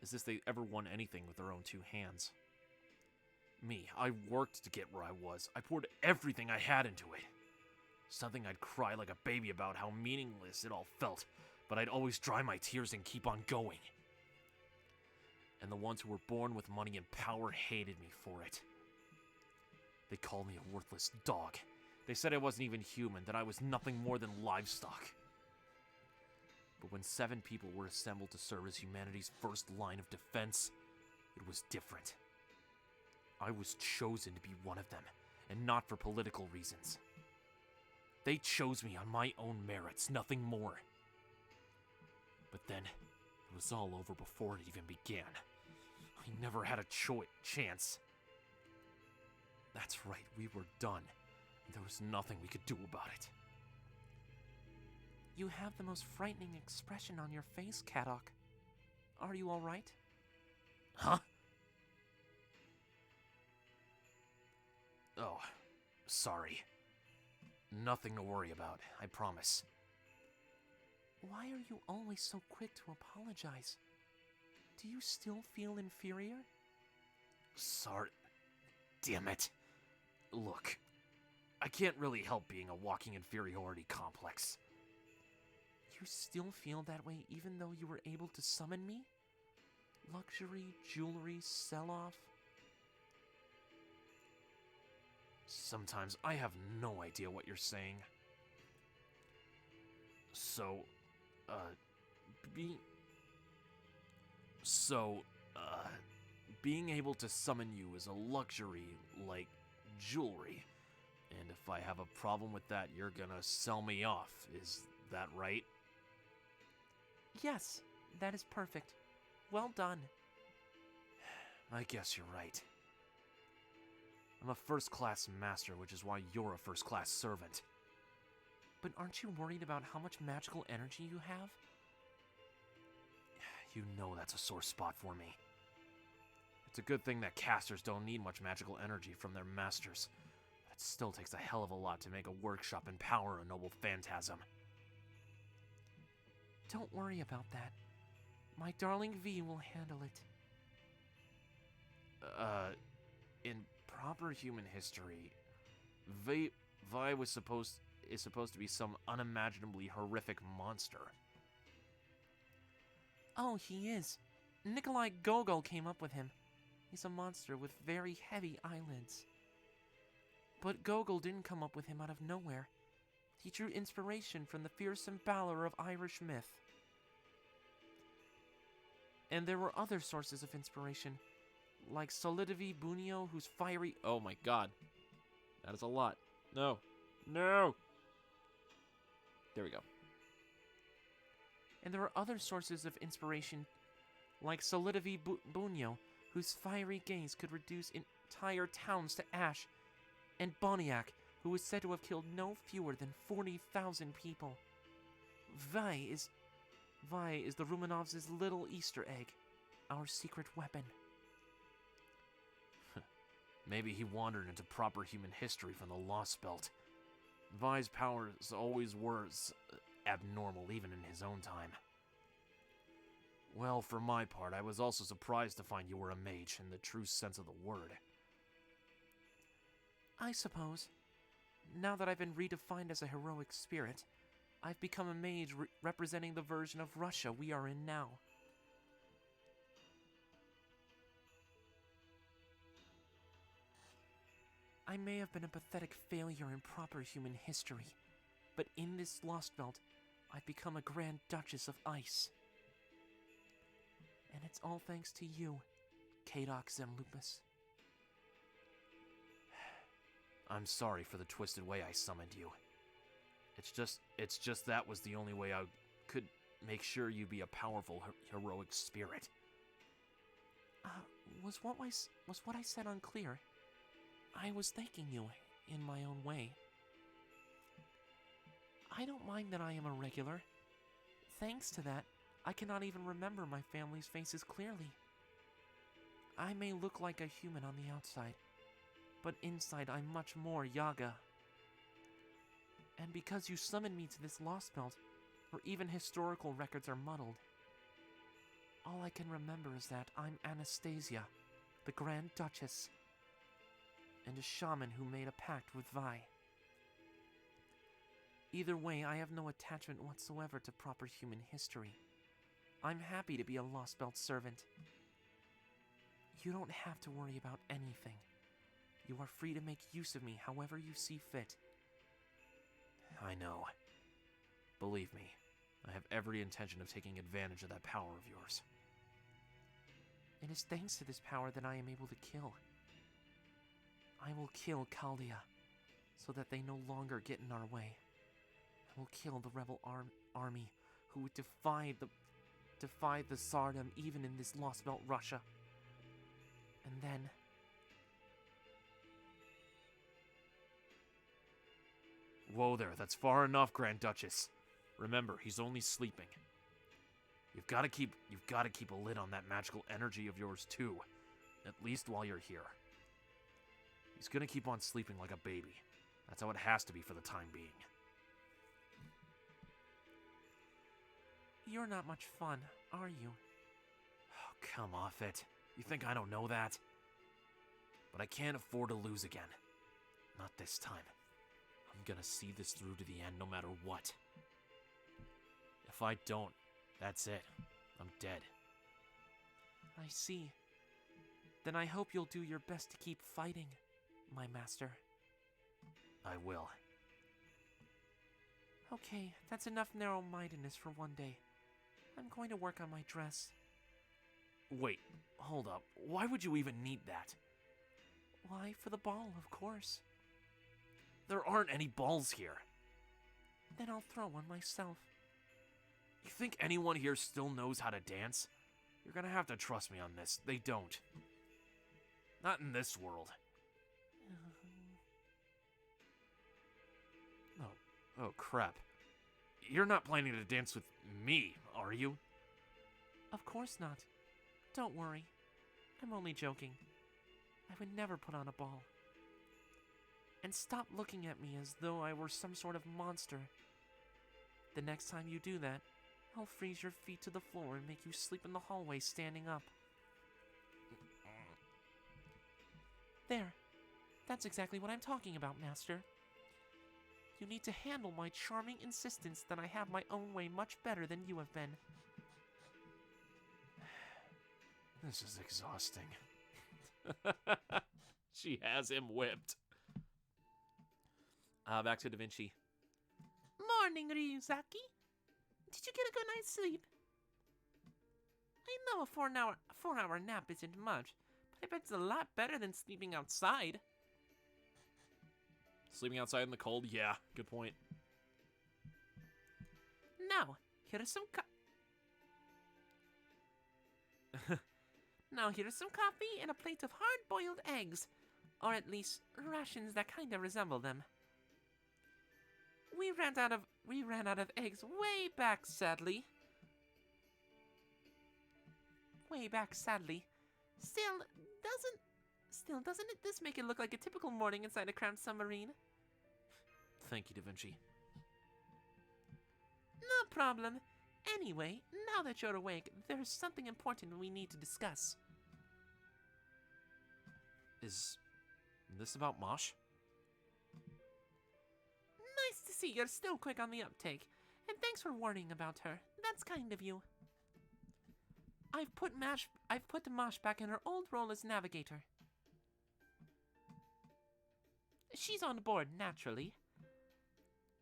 As if they ever won anything with their own 2 hands. Me, I worked to get where I was. I poured everything I had into it. Something I'd cry like a baby about how meaningless it all felt, but I'd always dry my tears and keep on going. And the ones who were born with money and power hated me for it. They called me a worthless dog. They said I wasn't even human, that I was nothing more than livestock. But when 7 people were assembled to serve as humanity's first line of defense, it was different. I was chosen to be one of them, and not for political reasons. They chose me on my own merits, nothing more. But then, it was all over before it even began. I never had a chance. That's right, we were done, and there was nothing we could do about it. You have the most frightening expression on your face, Kadok. Are you all right? Huh? Oh, sorry. Nothing to worry about, I promise. Why are you always so quick to apologize? Do you still feel inferior? Sorry. Damn it. Look, I can't really help being a walking inferiority complex. You still feel that way even though you were able to summon me? Luxury, jewelry, sell-off? Sometimes I have no idea what you're saying. So, being able to summon you is a luxury, like jewelry. And if I have a problem with that, you're gonna sell me off. Is that right? Yes, that is perfect. Well done. I guess you're right. I'm a first-class master, which is why you're a first-class servant. But aren't you worried about how much magical energy you have? You know that's a sore spot for me. It's a good thing that casters don't need much magical energy from their masters. But it still takes a hell of a lot to make a workshop empower a noble phantasm. Don't worry about that. My darling V will handle it. In proper human history, Vi is supposed to be some unimaginably horrific monster. Oh, he is. Nikolai Gogol came up with him. He's a monster with very heavy eyelids. But Gogol didn't come up with him out of nowhere. He drew inspiration from the fearsome valor of Irish myth. And there were other sources of inspiration, like Solidovi Bunio, whose fiery... Oh my god. That is a lot. No. No! There we go. And there were other sources of inspiration, like Solidovi Bunio, whose fiery gaze could reduce entire towns to ash, and Boniak, who was said to have killed no fewer than 40,000 people. Vi is the Romanovs' little Easter egg, our secret weapon. Maybe he wandered into proper human history from the Lostbelt. Vi's powers always were abnormal, even in his own time. Well, for my part, I was also surprised to find you were a mage in the true sense of the word. I suppose. Now that I've been redefined as a heroic spirit, I've become a mage representing the version of Russia we are in now. I may have been a pathetic failure in proper human history, but in this Lostbelt, I've become a Grand Duchess of Ice. And it's all thanks to you, Kadok Zemlupus. I'm sorry for the twisted way I summoned you. It's just that was the only way I could make sure you be a powerful, heroic spirit. Was what I said unclear? I was thanking you in my own way. I don't mind that I am a regular. Thanks to that, I cannot even remember my family's faces clearly. I may look like a human on the outside, but inside I'm much more Yaga. And because you summoned me to this Lostbelt, where even historical records are muddled, all I can remember is that I'm Anastasia, the Grand Duchess, and a shaman who made a pact with Vi. Either way, I have no attachment whatsoever to proper human history. I'm happy to be a Lostbelt servant. You don't have to worry about anything. You are free to make use of me however you see fit. I know. Believe me, I have every intention of taking advantage of that power of yours. It is thanks to this power that I am able to kill. I will kill Chaldea, so that they no longer get in our way. I will kill the rebel army who would defy the Tsardom even in this Lostbelt Russia. And then... Whoa there, that's far enough, Grand Duchess. Remember, he's only sleeping. You've got to keep a lid on that magical energy of yours too, at least while you're here. He's gonna keep on sleeping like a baby. That's how it has to be for the time being. You're not much fun, are you? Oh, come off it. You think I don't know that? But I can't afford to lose again. Not this time. I'm gonna see this through to the end no matter what. If I don't, that's it. I'm dead. I see. Then I hope you'll do your best to keep fighting, my master. I will. Okay, that's enough narrow-mindedness for one day. I'm going to work on my dress. Wait, hold up. Why would you even need that? Why, for the ball, of course. There aren't any balls here. Then I'll throw one myself. You think anyone here still knows how to dance? You're gonna have to trust me on this. They don't. Not in this world. Oh, crap. You're not planning to dance with me, are you? Of course not. Don't worry. I'm only joking. I would never put on a ball. And stop looking at me as though I were some sort of monster. The next time you do that, I'll freeze your feet to the floor and make you sleep in the hallway standing up. There. That's exactly what I'm talking about, Master. You need to handle my charming insistence that I have my own way much better than you have been. This is exhausting. She has him whipped. Back to Da Vinci. Morning, Ryuzaki. Did you get a good night's sleep? I know a four-hour nap isn't much, but I bet it's a lot better than sleeping outside. Sleeping outside in the cold? Yeah, good point. Now, here is some coffee and a plate of hard-boiled eggs, or at least rations that kind of resemble them. We ran out of eggs way back, sadly. Still, doesn't this make it look like a typical morning inside a cramped submarine? Thank you, Da Vinci. No problem. Anyway, now that you're awake, there's something important we need to discuss. Is this about Mosh? Nice to see you're still quick on the uptake, and thanks for warning about her. That's kind of you. I've put Mosh back in her old role as navigator. She's on board, naturally.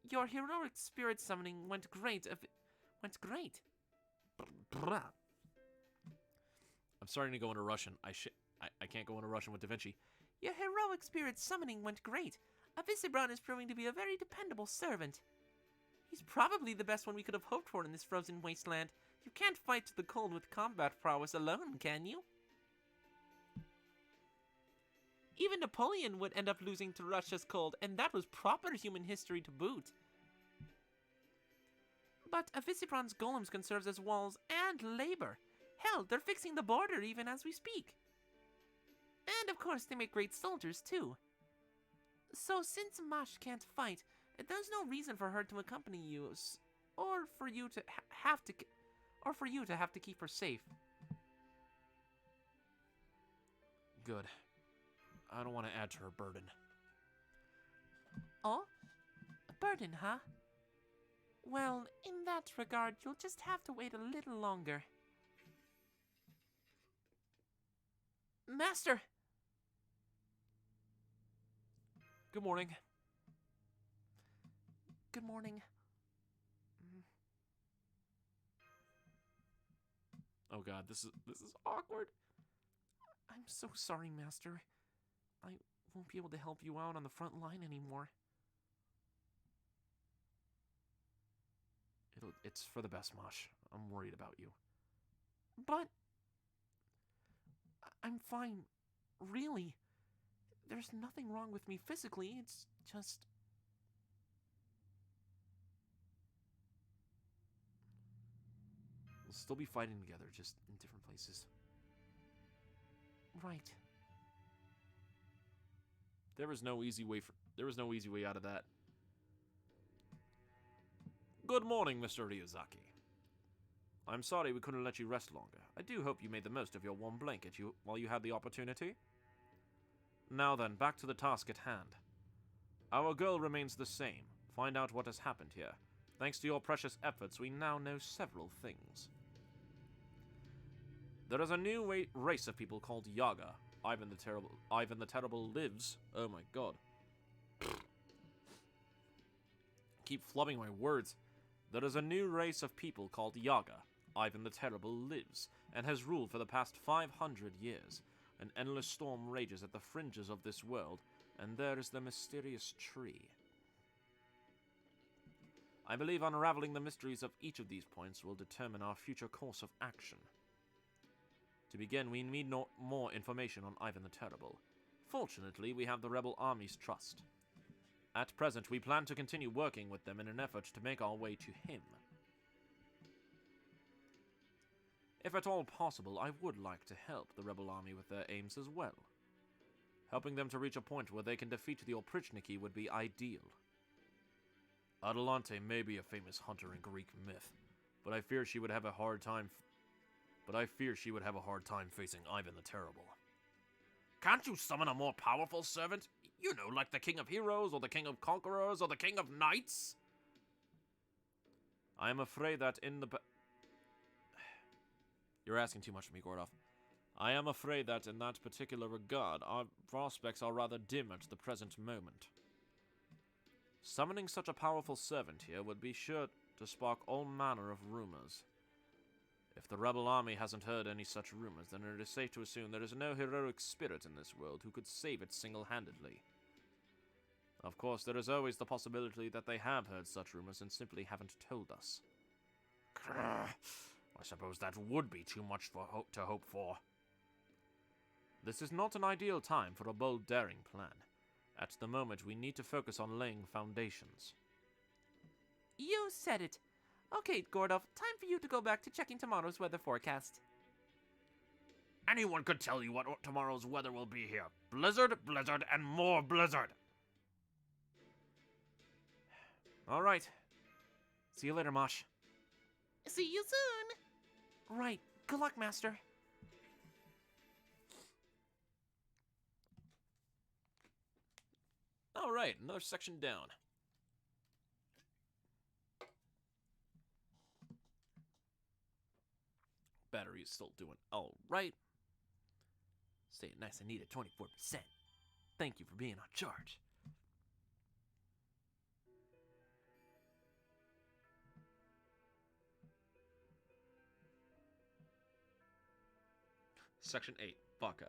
Your heroic spirit summoning went great. I'm starting to go into Russian. I can't go into Russian with Da Vinci. Your heroic spirit summoning went great. Avisibron is proving to be a very dependable servant. He's probably the best one we could have hoped for in this frozen wasteland. You can't fight to the cold with combat prowess alone, can you? Even Napoleon would end up losing to Russia's cold, and that was proper human history to boot. But Avisibron's golems can serve as walls and labor. Hell, they're fixing the border even as we speak. And of course, they make great soldiers too. So since Mosh can't fight, there's no reason for her to accompany you, or for you to have to keep her safe. Good. I don't want to add to her burden. Oh? A burden, huh? Well, in that regard, you'll just have to wait a little longer. Master! Good morning. Good morning. Oh god, this is awkward. I'm so sorry, Master. I won't be able to help you out on the front line anymore. It's for the best, Mosh. I'm worried about you. But I'm fine. Really. There's nothing wrong with me physically. It's just... We'll still be fighting together, just in different places. Right. There was no easy way out of that. Good morning, Mr. Ryuzaki. I'm sorry we couldn't let you rest longer. I do hope you made the most of your warm blanket while you had the opportunity. Now then, back to the task at hand. Our goal remains the same. Find out what has happened here. Thanks to your precious efforts, we now know several things. There is a new race of people called Yaga. Ivan the Terrible lives. Oh my god. Keep flubbing my words. There is a new race of people called Yaga. Ivan the Terrible lives, and has ruled for the past 500 years. An endless storm rages at the fringes of this world, and there is the mysterious tree. I believe unraveling the mysteries of each of these points will determine our future course of action. To begin, we need more information on Ivan the Terrible. Fortunately, we have the rebel army's trust. At present, we plan to continue working with them in an effort to make our way to him. If at all possible, I would like to help the rebel army with their aims as well. Helping them to reach a point where they can defeat the Oprichniki would be ideal. Adelante may be a famous hunter in Greek myth, but I fear she would have a hard time facing Ivan the Terrible. Can't you summon a more powerful servant? You know, like the King of Heroes, or the King of Conquerors, or the King of Knights? I am afraid that You're asking too much of me, Gordoff. I am afraid that in that particular regard, our prospects are rather dim at the present moment. Summoning such a powerful servant here would be sure to spark all manner of rumors. If the rebel army hasn't heard any such rumors, then it is safe to assume there is no heroic spirit in this world who could save it single-handedly. Of course, there is always the possibility that they have heard such rumors and simply haven't told us. I suppose that would be too much to hope for. This is not an ideal time for a bold, daring plan. At the moment, we need to focus on laying foundations. You said it. Okay, Gordoff, time for you to go back to checking tomorrow's weather forecast. Anyone could tell you what tomorrow's weather will be here. Blizzard, blizzard, and more blizzard. All right. See you later, Mosh. See you soon. Right. Good luck, Master. All right, another section down. Battery is still doing all right. Stay nice and neat at 24%. Thank you for being on charge. Section 8, Vodka.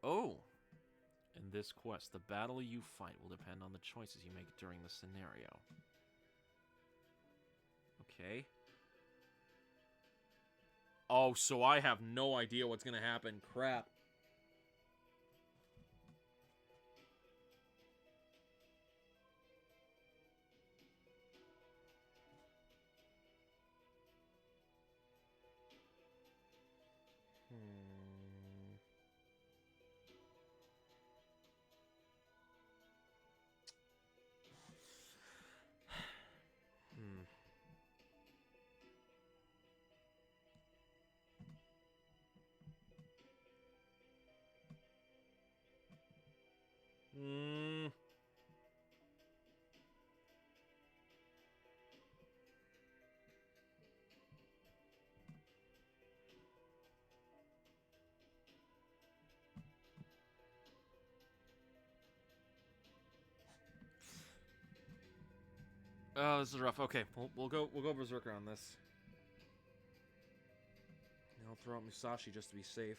Oh! In this quest, the battle you fight will depend on the choices you make during the scenario. Okay. Oh, so I have no idea what's gonna happen. Crap. Oh, this is rough. Okay, we'll go berserker on this. I'll throw out Musashi just to be safe.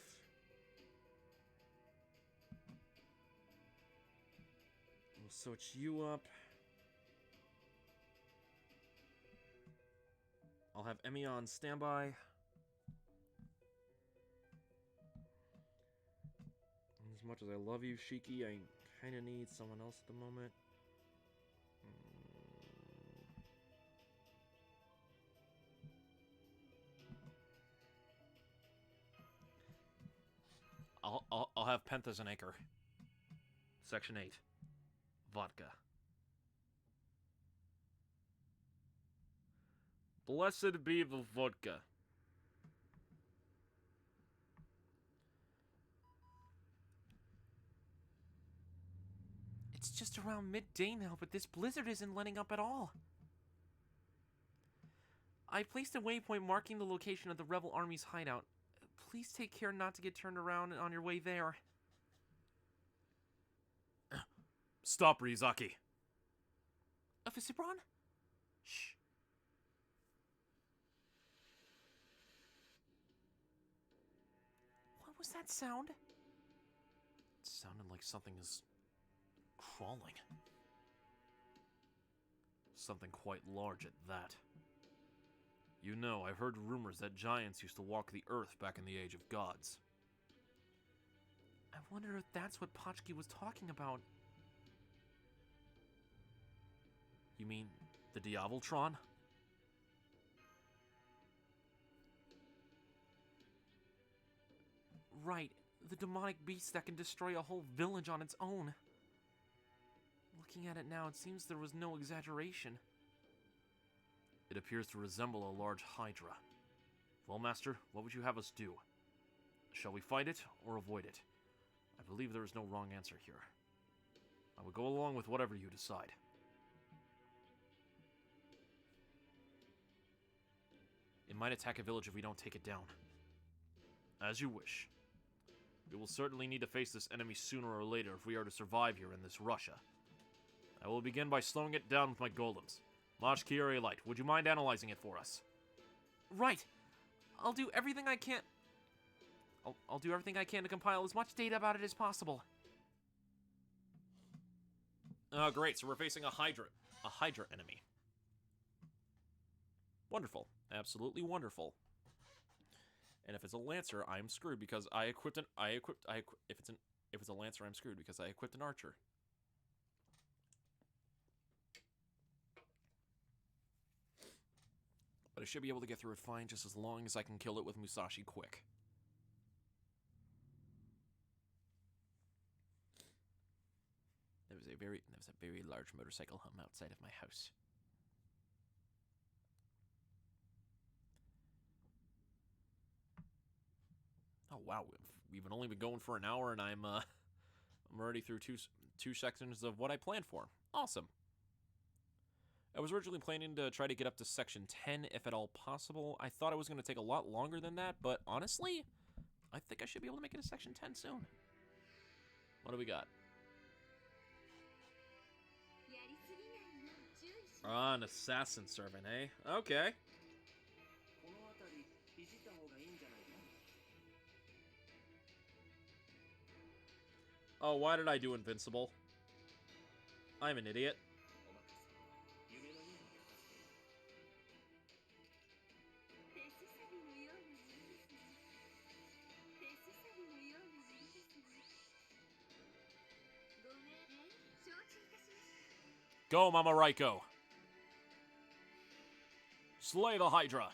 We'll switch you up. I'll have Emi on standby. As much as I love you, Shiki, I kind of need someone else at the moment. I'll have Penthas and Anchor. Section 8. Vodka. Blessed be the vodka. It's just around midday now, but this blizzard isn't letting up at all. I placed a waypoint marking the location of the rebel army's hideout. Please take care not to get turned around on your way there. Stop, Ryuzaki. Officer Braun? Shh. What was that sound? Sounded like something is crawling. Something quite large at that. You know, I've heard rumors that giants used to walk the earth back in the Age of Gods. I wonder if that's what Potchki was talking about. You mean the Diavoltron? Right, the demonic beast that can destroy a whole village on its own. Looking at it now, it seems there was no exaggeration. It appears to resemble a large hydra. Well, Master, what would you have us do? Shall we fight it or avoid it? I believe there is no wrong answer here. I would go along with whatever you decide. It might attack a village if we don't take it down. As you wish. We will certainly need to face this enemy sooner or later if we are to survive here in this Russia. I will begin by slowing it down with my golems. Maj Geekery Light, would you mind analyzing it for us? Right. I'll do everything I can. I'll do everything I can to compile as much data about it as possible. Oh, great. So we're facing a Hydra enemy. Wonderful. Absolutely wonderful. And if it's a Lancer, I'm screwed because I equipped an if it's a Lancer, I'm screwed because I equipped an Archer. But I should be able to get through it fine just as long as I can kill it with Musashi quick. There was a very large motorcycle hum outside of my house. Oh wow, we've only been going for an hour, and I'm already through two sections of what I planned for. Awesome. I was originally planning to try to get up to section 10, if at all possible. I thought it was going to take a lot longer than that, but honestly, I think I should be able to make it to section 10 soon. What do we got? Ah, an assassin servant, eh? Okay. Oh, why did I do invincible? I'm an idiot. Go, Mama Raiko. Slay the Hydra.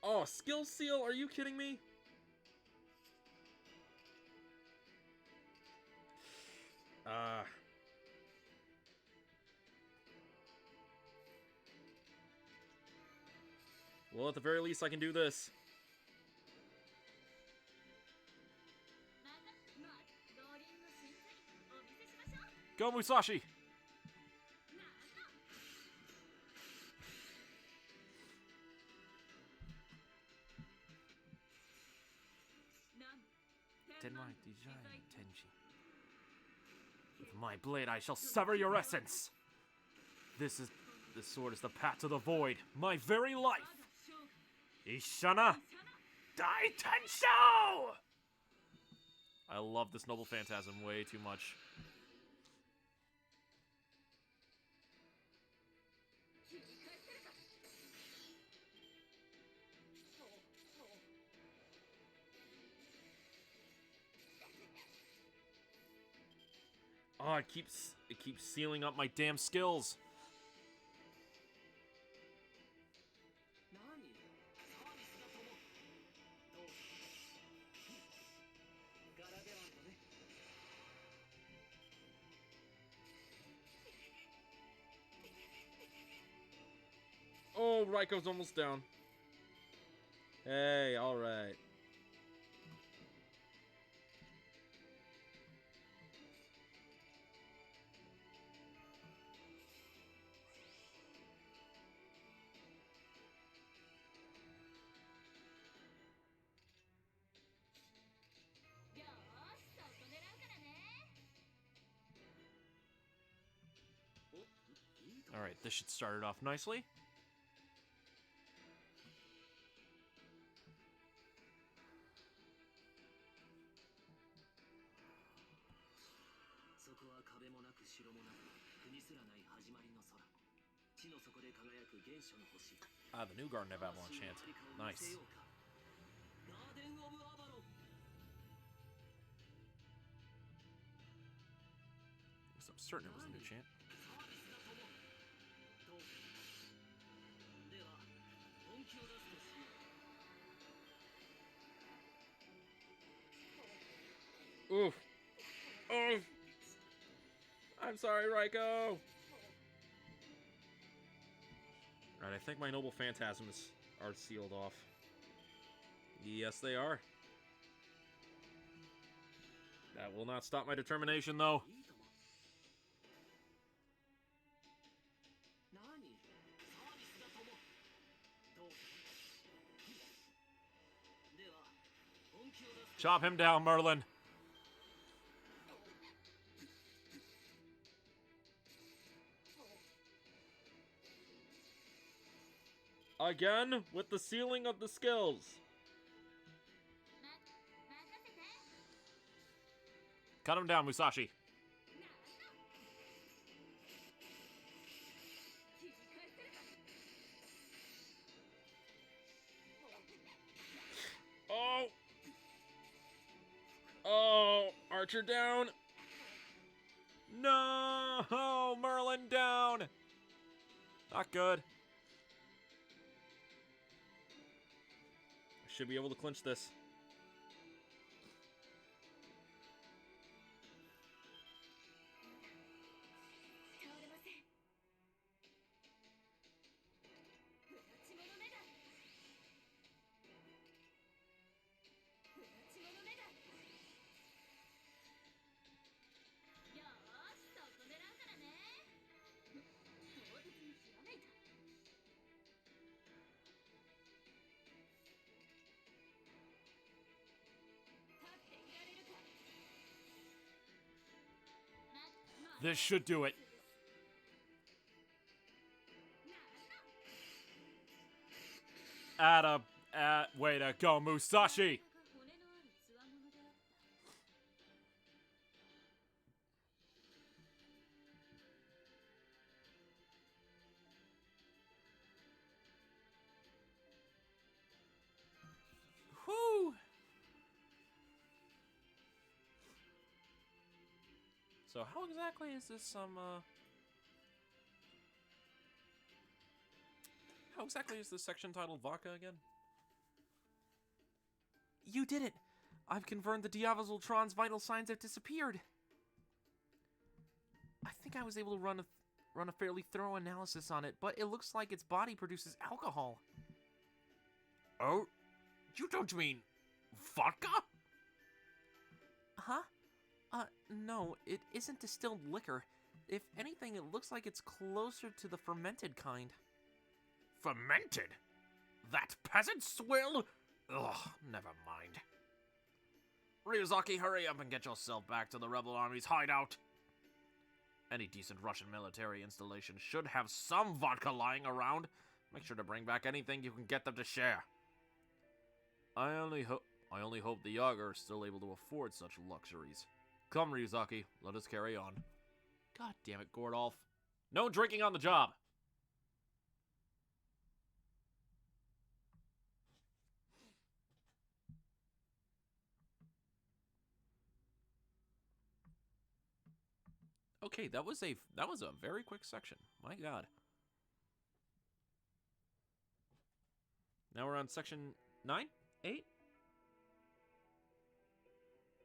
Oh, skill seal? Are you kidding me? Well, at the very least, I can do this. Go, Musashi! Tenmai Dijai Tenji. With my blade, I shall sever your essence! This sword is the path to the void, my very life! Ishana Dai Tensho! I love this noble phantasm way too much. Oh, it keeps sealing up my damn skills. Oh, Raiko's almost down. Hey, alright. Alright, this should start it off nicely. Ah, the new Garden of Avalon chant. Nice. I'm certain it was a new chant. Oof. Oh. I'm sorry, Raiko. Alright, I think my noble phantasms are sealed off. Yes, they are. That will not stop my determination, though. Chop him down, Merlin. Again, with the sealing of the skills. Cut him down, Musashi. Oh! Oh! Archer down! No! Merlin down! Not good. I should be able to clinch this. This should do it. Way to go, Musashi! Whew! So how exactly is this, How exactly is this section titled Vodka again? You did it! I've confirmed the Diavazultron's vital signs have disappeared. I think I was able to run a fairly thorough analysis on it, but it looks like its body produces alcohol. Oh? You don't mean vodka? Huh? No, it isn't distilled liquor. If anything, it looks like it's closer to the fermented kind. Fermented? That peasant swill? Ugh, never mind. Ryuzaki, hurry up and get yourself back to the rebel army's hideout. Any decent Russian military installation should have some vodka lying around. Make sure to bring back anything you can get them to share. I only hope the Yaga are still able to afford such luxuries. Come, Ryuzaki, let us carry on. God damn it, Gordolf. No drinking on the job! Okay, that was a very quick section. My god. Now we're on section 9? 8?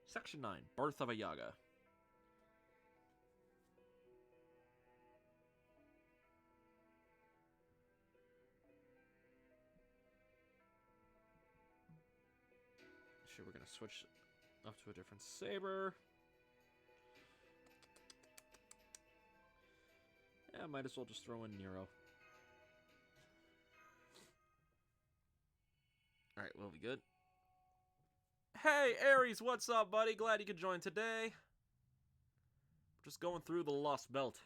Section 9, Birth of a Yaga. Actually, we're gonna switch up to a different saber. Yeah, might as well just throw in Nero. Alright, we'll be good. Hey, Ares, what's up, buddy? Glad you could join today. Just going through the Lostbelt.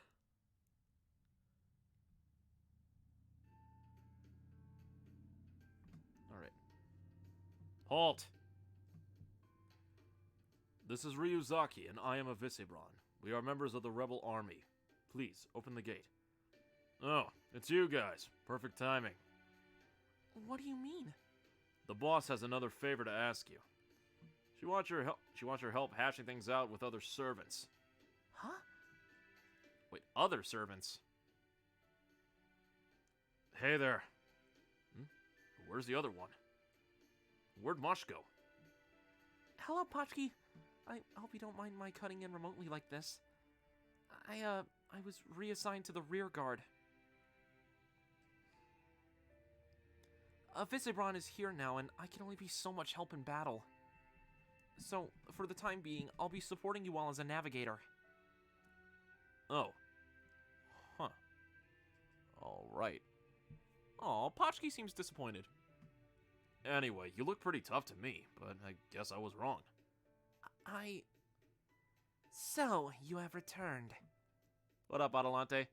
Alright. Halt! This is Ryuzaki, and I am a Visebron. We are members of the rebel army. Please, open the gate. Oh, it's you guys. Perfect timing. What do you mean? The boss has another favor to ask you. She wants your help hashing things out with other servants. Huh? Wait, other servants? Hey there. Where's the other one? Where'd Mosh go? Hello, Potchki. I hope you don't mind my cutting in remotely like this. I was reassigned to the rear guard. Visebron is here now, and I can only be so much help in battle. So, for the time being, I'll be supporting you all as a navigator. Oh. Huh. Alright. Aw, Potchki seems disappointed. Anyway, you look pretty tough to me, but I guess I was wrong. So, you have returned. What up, Adelante?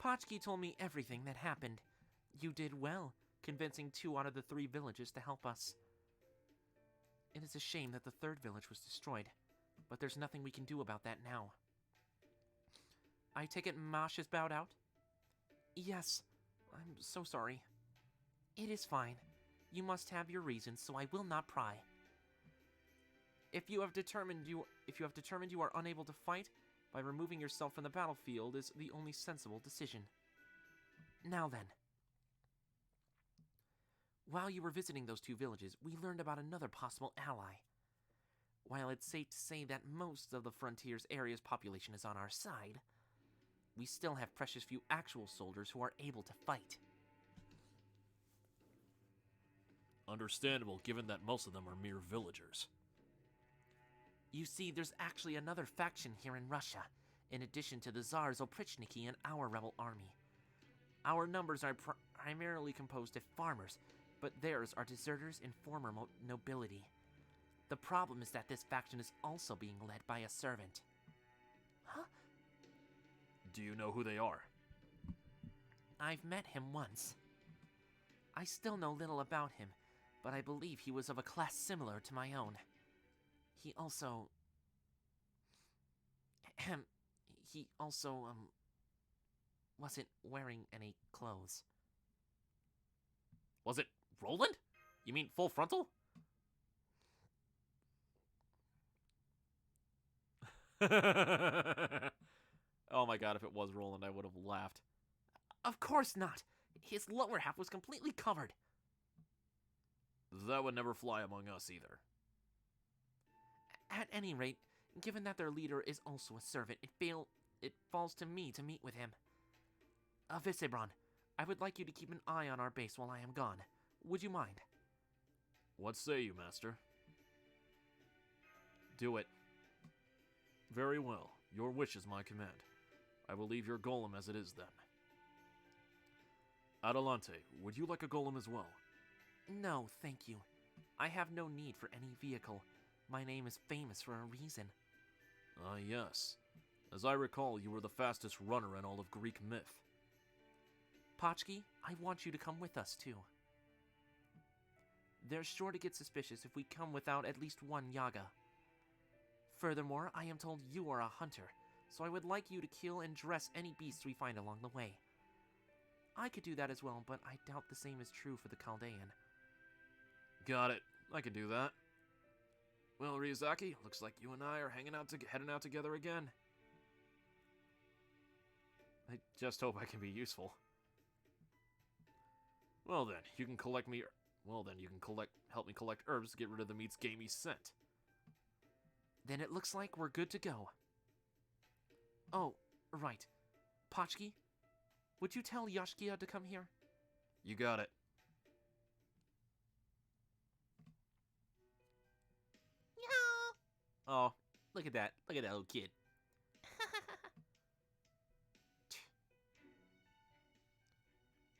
Potchki told me everything that happened. You did well, convincing 2 out of the 3 villages to help us. It is a shame that the 3rd village was destroyed, but there's nothing we can do about that now. I take it Mosh is bowed out? Yes. I'm so sorry. It is fine. You must have your reasons, so I will not pry. If you have determined you are unable to fight, by removing yourself from the battlefield is the only sensible decision. Now then. While you were visiting those 2 villages, we learned about another possible ally. While it's safe to say that most of the frontier's area's population is on our side, we still have precious few actual soldiers who are able to fight. Understandable, given that most of them are mere villagers. You see, there's actually another faction here in Russia, in addition to the Tsar's Oprichniki and our rebel army. Our numbers are primarily composed of farmers, but theirs are deserters and former nobility. The problem is that this faction is also being led by a servant. Huh? Do you know who they are? I've met him once. I still know little about him, but I believe he was of a class similar to my own. He also, wasn't wearing any clothes. Was it Roland? You mean full frontal? Oh my god, if it was Roland, I would have laughed. Of course not. His lower half was completely covered. That would never fly among us either. At any rate, given that their leader is also a servant, it falls to me to meet with him. Visebron, I would like you to keep an eye on our base while I am gone. Would you mind? What say you, Master? Do it. Very well. Your wish is my command. I will leave your golem as it is then. Adelante, would you like a golem as well? No, thank you. I have no need for any vehicle. My name is famous for a reason. Ah, yes. As I recall, you were the fastest runner in all of Greek myth. Potchki, I want you to come with us, too. They're sure to get suspicious if we come without at least one Yaga. Furthermore, I am told you are a hunter, so I would like you to kill and dress any beasts we find along the way. I could do that as well, but I doubt the same is true for the Chaldean. Got it. I can do that. Well, Ryuzaki, looks like you and I are heading out together again. I just hope I can be useful. Well then, you can help me collect herbs to get rid of the meat's gamey scent. Then it looks like we're good to go. Oh, right. Potchki, would you tell Yashkia to come here? You got it. Oh, look at that. Look at that little kid.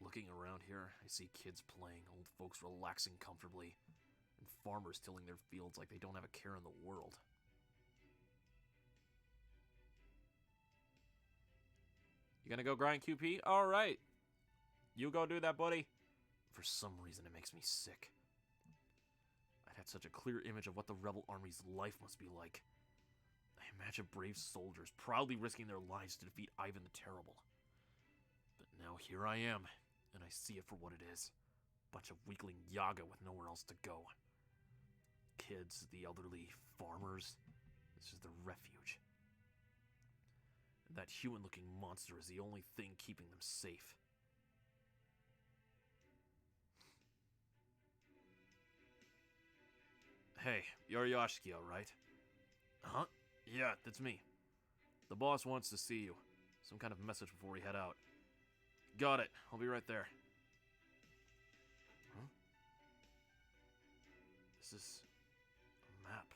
Looking around here, I see kids playing, old folks relaxing comfortably, and farmers tilling their fields like they don't have a care in the world. You gonna go grind QP? All right. You go do that, buddy. For some reason, it makes me sick. I'd had such a clear image of what the rebel army's life must be like. I imagine brave soldiers proudly risking their lives to defeat Ivan the Terrible. But now here I am, and I see it for what it is. Bunch of weakling Yaga with nowhere else to go. Kids, the elderly, farmers. This is their refuge. And that human-looking monster is the only thing keeping them safe. Hey, you're Yoshiki, right? Huh? Yeah, that's me. The boss wants to see you. Some kind of message before we head out. Got it. I'll be right there. Huh? This is a map.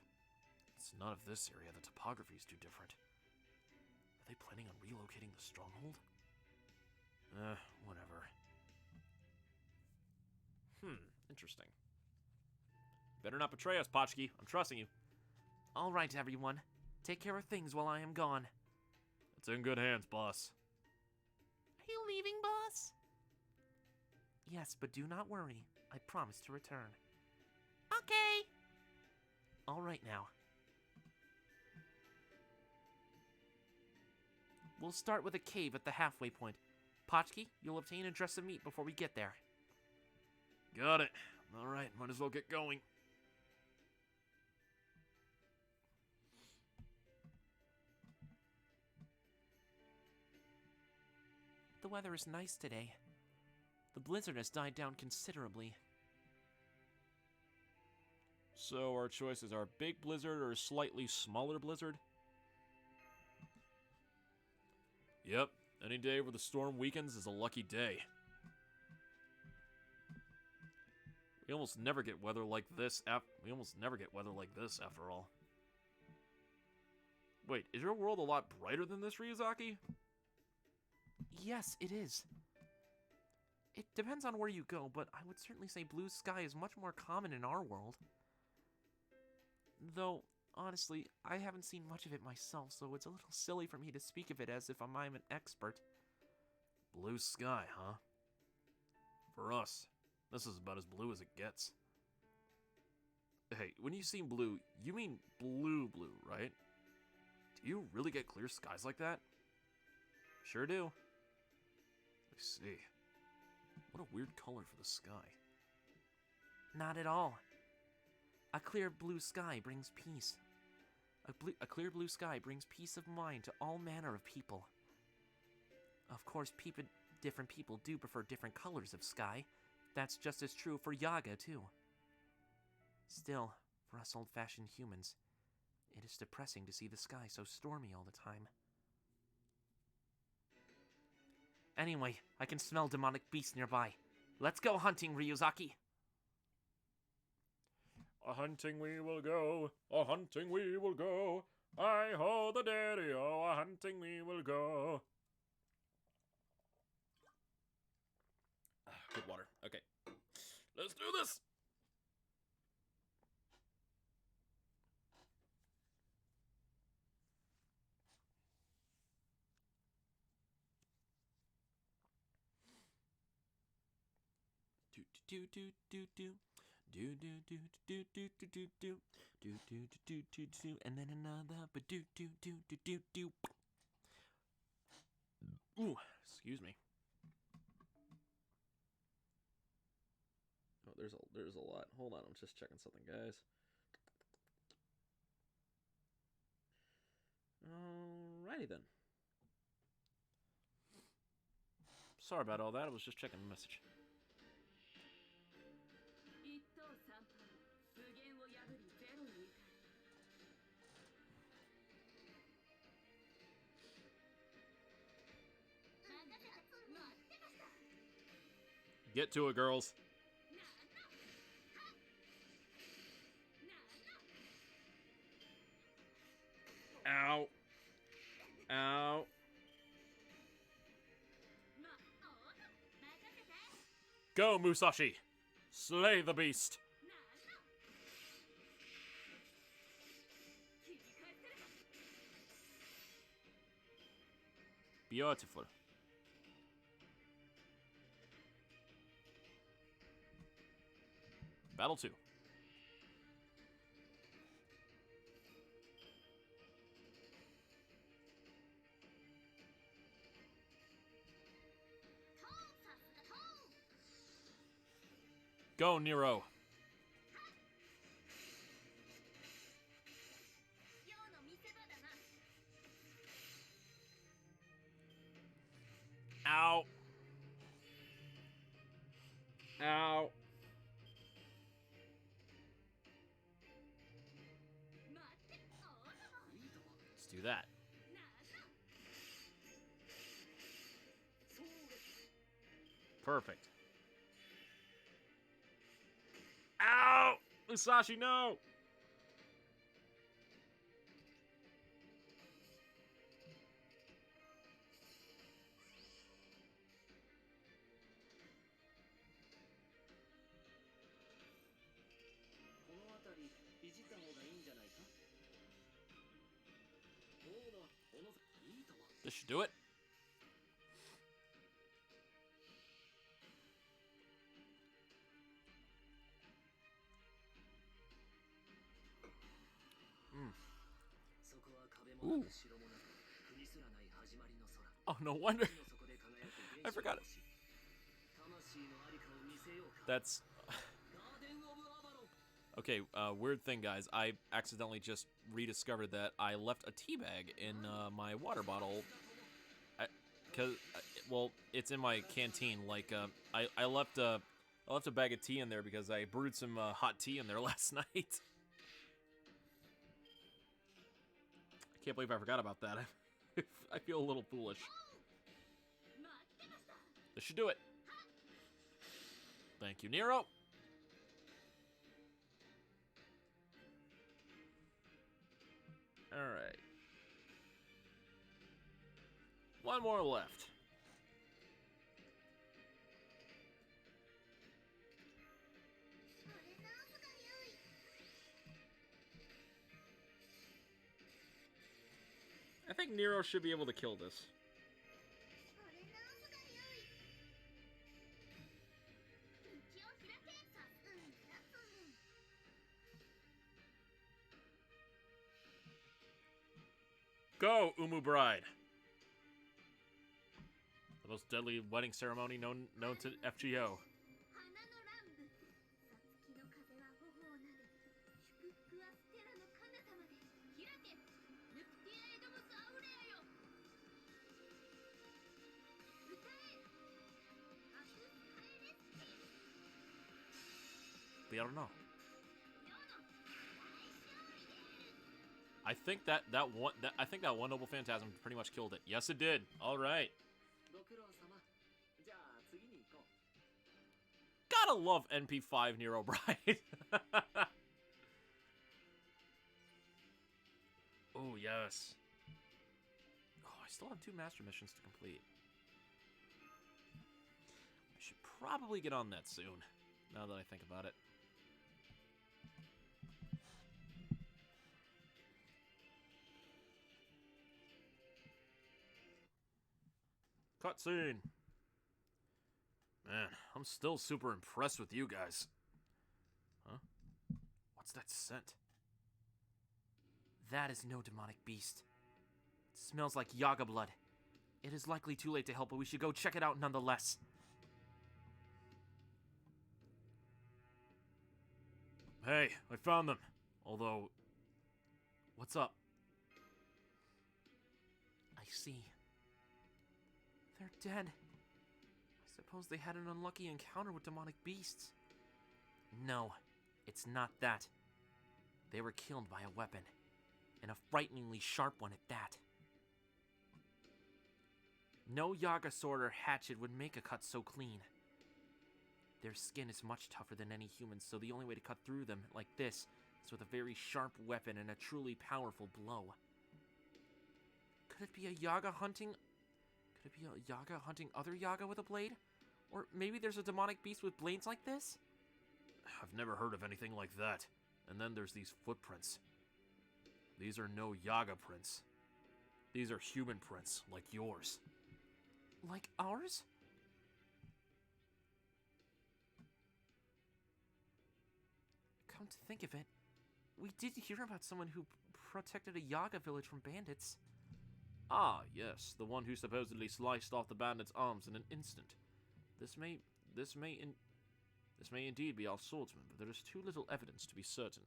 It's not of this area. The topography is too different. Are they planning on relocating the stronghold? Whatever. Interesting. Better not betray us, Potchki. I'm trusting you. All right, everyone. Take care of things while I am gone. It's in good hands, boss. Are you leaving, boss? Yes, but do not worry. I promise to return. Okay. All right now. We'll start with a cave at the halfway point. Potchki, you'll obtain a dress of meat before we get there. Got it. All right, might as well get going. The weather is nice today. The blizzard has died down considerably. So our choices are big blizzard or a slightly smaller blizzard? Yep, any day where the storm weakens is a lucky day. We almost never get weather like this after all. Wait, is your world a lot brighter than this, Ryuzaki? Yes, it is. It depends on where you go, but I would certainly say blue sky is much more common in our world. Though, honestly, I haven't seen much of it myself, so it's a little silly for me to speak of it as if I'm an expert. Blue sky, huh? For us, this is about as blue as it gets. Hey, when you see blue, you mean blue, right? Do you really get clear skies like that? Sure do. I see. What a weird color for the sky. Not at all. A clear blue sky brings peace. A clear blue sky brings peace of mind to all manner of people. Of course, different people do prefer different colors of sky. That's just as true for Yaga, too. Still, for us old-fashioned humans, it is depressing to see the sky so stormy all the time. Anyway, I can smell demonic beasts nearby. Let's go hunting, Ryuzaki. A hunting we will go, a hunting we will go. Hi-ho the daddy-o, a hunting we will go. Good water. Okay. Let's do this! Do do do do do do do do do do do do do do do do do and then another but do do do do do do. Ooh, excuse me. Oh, there's a lot. Hold on, I'm just checking something, guys. Alrighty then. Sorry about all that. I was just checking the message. Get to it, girls. Ow. Ow. Go, Musashi! Slay the beast! Beautiful. Battle 2. Go, Nero. Ow. Ow. Let's do that. Perfect. Ow! Musashi, no! This should do it. Ooh. Oh, no wonder. I forgot it. That's... Okay, weird thing, guys. I accidentally just rediscovered that I left a tea bag in my water bottle. Well, it's in my canteen. Like, I left a bag of tea in there because I brewed some hot tea in there last night. I can't believe I forgot about that. I feel a little foolish. This should do it. Thank you, Nero. Alright. One more left. I think Nero should be able to kill this. Go, Umu Bride. The most deadly wedding ceremony known to FGO. But I don't know. I think that one Noble Phantasm pretty much killed it. Yes, it did. All right. Gotta love NP5 Nero Bride. Oh, yes. Oh, I still have 2 master missions to complete. I should probably get on that soon, now that I think about it. Cutscene. Man, I'm still super impressed with you guys. Huh? What's that scent? That is no demonic beast. It smells like Yaga blood. It is likely too late to help, but we should go check it out nonetheless. Hey, I found them. Although, what's up? I see. They're dead. I suppose they had an unlucky encounter with demonic beasts. No, it's not that. They were killed by a weapon, and a frighteningly sharp one at that. No Yaga sword or hatchet would make a cut so clean. Their skin is much tougher than any human, so the only way to cut through them like this is with a very sharp weapon and a truly powerful blow. Could it be a Yaga hunting... Could it be a Yaga hunting other Yaga with a blade? Or maybe there's a demonic beast with blades like this? I've never heard of anything like that. And then there's these footprints. These are no Yaga prints. These are human prints, like yours. Like ours? Come to think of it, we did hear about someone who protected a Yaga village from bandits. Ah, yes, the one who supposedly sliced off the bandits' arms in an instant. This may indeed be our swordsman, but there is too little evidence to be certain.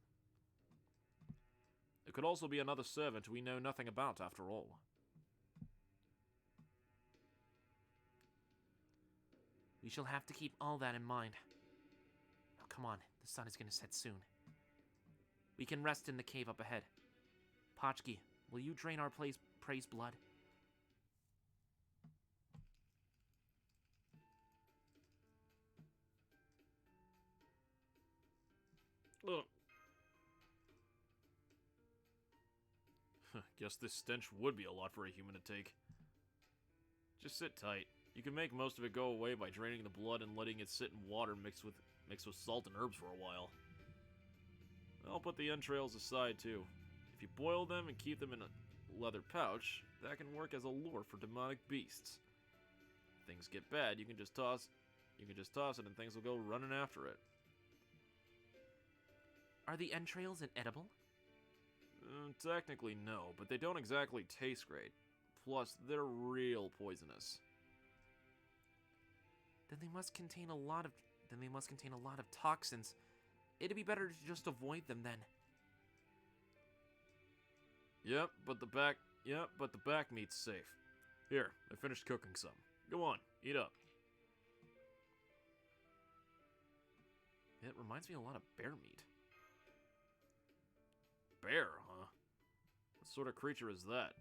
It could also be another servant we know nothing about, after all. We shall have to keep all that in mind. Now come on, the sun is going to set soon. We can rest in the cave up ahead. Potchki, will you drain our prey's blood? Ugh. Guess this stench would be a lot for a human to take. Just sit tight. You can make most of it go away by draining the blood and letting it sit in water mixed with salt and herbs for a while. I'll put the entrails aside too. If you boil them and keep them in a leather pouch, that can work as a lure for demonic beasts. If things get bad, you can just toss it and things will go running after it. Are the entrails inedible? Technically no, but they don't exactly taste great. Plus, they're real poisonous. Then they must contain a lot of toxins. It'd be better to just avoid them then. Yep, but the back meat's safe. Here, I finished cooking some. Go on, eat up. It reminds me a lot of bear meat. Bear, huh? What sort of creature is that?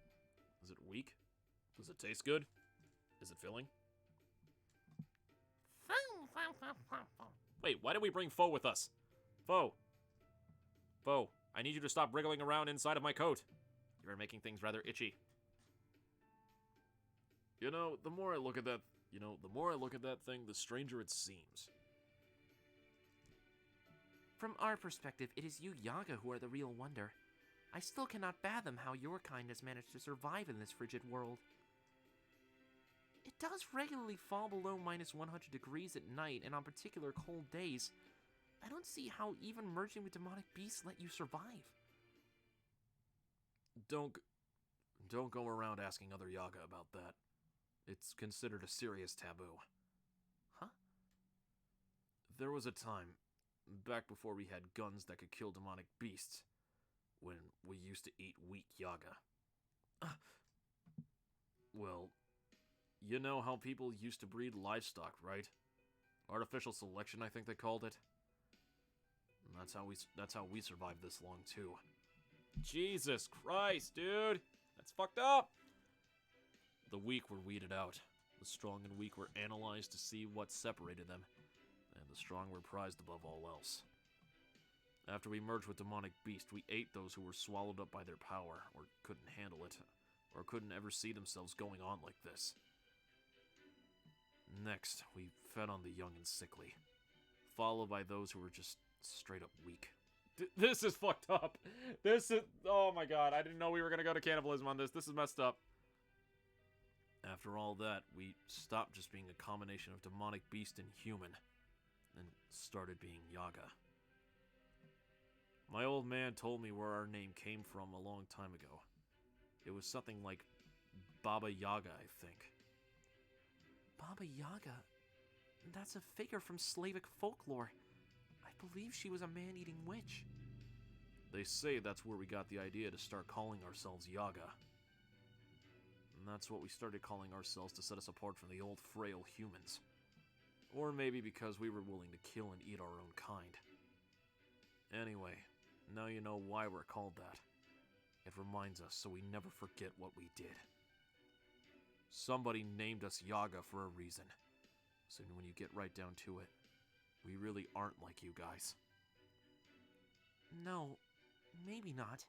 Is it weak? Does it taste good? Is it filling? Wait, why did we bring Foe with us? Foe! Foe, I need you to stop wriggling around inside of my coat. You're making things rather itchy. The more I look at that thing, the stranger it seems. From our perspective, it is you Yaga who are the real wonder. I still cannot fathom how your kind has managed to survive in this frigid world. It does regularly fall below -100 degrees at night, and on particular cold days. I don't see how even merging with demonic beasts let you survive. Don't go around asking other Yaga about that. It's considered a serious taboo. Huh? There was a time, back before we had guns that could kill demonic beasts, when we used to eat weak Yaga. Well, you know how people used to breed livestock, right? Artificial selection, I think they called it. And that's how we survived this long too. Jesus Christ, dude! That's fucked up! The weak were weeded out. The strong and weak were analyzed to see what separated them, and the strong were prized above all else. After we merged with demonic beast, we ate those who were swallowed up by their power, or couldn't handle it, or couldn't ever see themselves going on like this. Next, we fed on the young and sickly, followed by those who were just straight up weak. This is fucked up. Oh my god, I didn't know we were gonna go to cannibalism on this. This is messed up. After all that, we stopped just being a combination of demonic beast and human, and started being Yaga. My old man told me where our name came from a long time ago. It was something like Baba Yaga, I think. Baba Yaga? That's a figure from Slavic folklore. I believe she was a man-eating witch. They say that's where we got the idea to start calling ourselves Yaga. And that's what we started calling ourselves to set us apart from the old frail humans. Or maybe because we were willing to kill and eat our own kind. Anyway, now you know why we're called that. It reminds us so we never forget what we did. Somebody named us Yaga for a reason. So when you get right down to it, we really aren't like you guys. No, maybe not.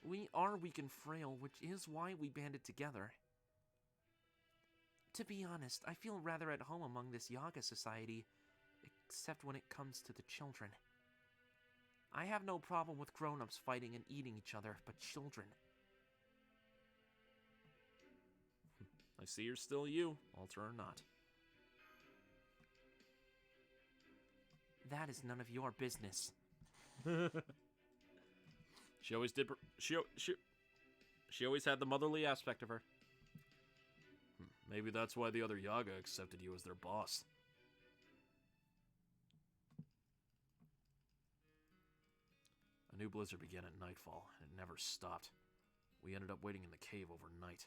We are weak and frail, which is why we banded together. To be honest, I feel rather at home among this Yaga society, except when it comes to the children. I have no problem with grown-ups fighting and eating each other, but children... I see you're still you, alter or not. That is none of your business. She always did. She always had the motherly aspect of her. Maybe that's why the other Yaga accepted you as their boss. A new blizzard began at nightfall, and it never stopped. We ended up waiting in the cave overnight.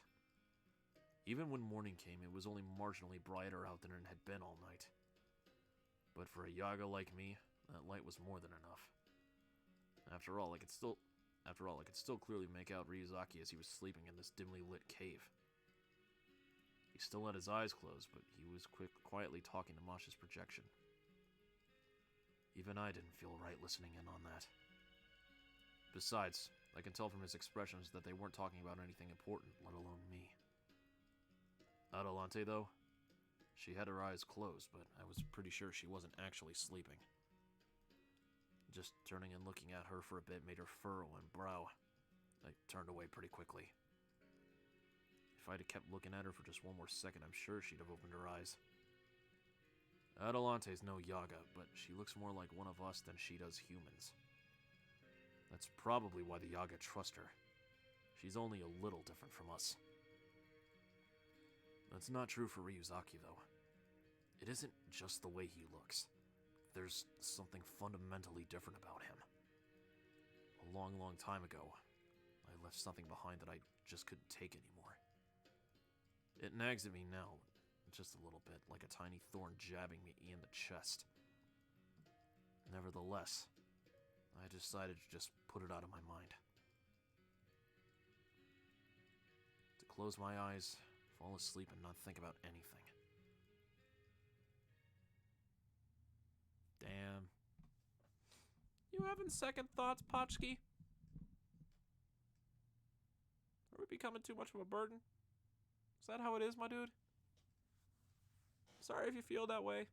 Even when morning came, it was only marginally brighter out than it had been all night. But for a Yaga like me, that light was more than enough. After all, I could still clearly make out Ryuzaki as he was sleeping in this dimly lit cave. He still had his eyes closed, but he was quietly talking to Masha's projection. Even I didn't feel right listening in on that. Besides, I can tell from his expressions that they weren't talking about anything important, let alone me. Adelante, though, she had her eyes closed, but I was pretty sure she wasn't actually sleeping. Just turning and looking at her for a bit made her furrow and brow. I turned away pretty quickly. If I'd have kept looking at her for just one more second, I'm sure she'd have opened her eyes. Adelante's no Yaga, but she looks more like one of us than she does humans. That's probably why the Yaga trust her. She's only a little different from us. That's not true for Ryuzaki, though. It isn't just the way he looks. There's something fundamentally different about him. A long, long time ago, I left something behind that I just couldn't take anymore. It nags at me now, just a little bit, like a tiny thorn jabbing me in the chest. Nevertheless, I decided to just put it out of my mind. To close my eyes, fall asleep, and not think about anything. Damn. You having second thoughts, Potchki? Are we becoming too much of a burden? Is that how it is, my dude? Sorry if you feel that way.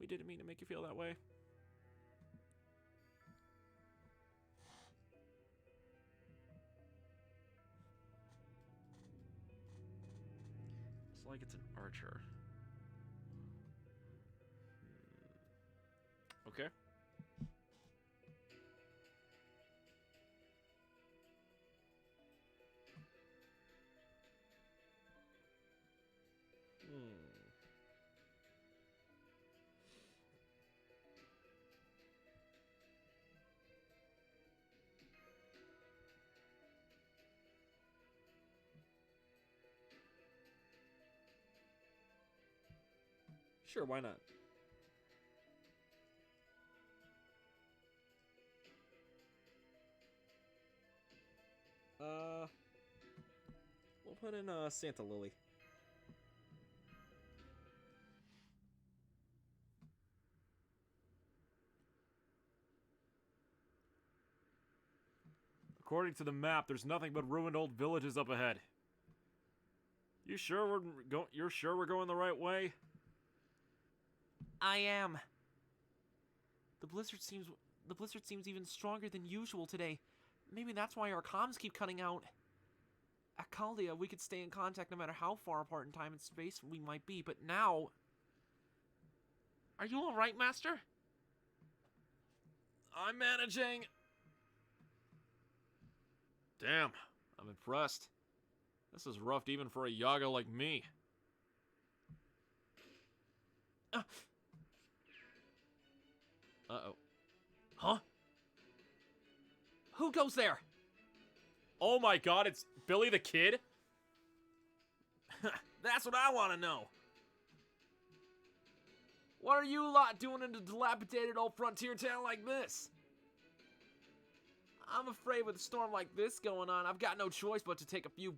We didn't mean to make you feel that way. It's like it's an archer. Okay. Sure, why not? We'll put in Santa Lily. According to the map, there's nothing but ruined old villages up ahead. You're sure we're going the right way? I am. The blizzard seems even stronger than usual today. Maybe that's why our comms keep cutting out. At Chaldia, we could stay in contact no matter how far apart in time and space we might be, but now... Are you alright, Master? I'm managing. Damn, I'm impressed. This is rough even for a Yaga like me. Uh-oh. Huh? Who goes there? Oh my god, it's Billy the Kid? That's what I want to know. What are you lot doing in a dilapidated old frontier town like this? I'm afraid with a storm like this going on, I've got no choice but to take a few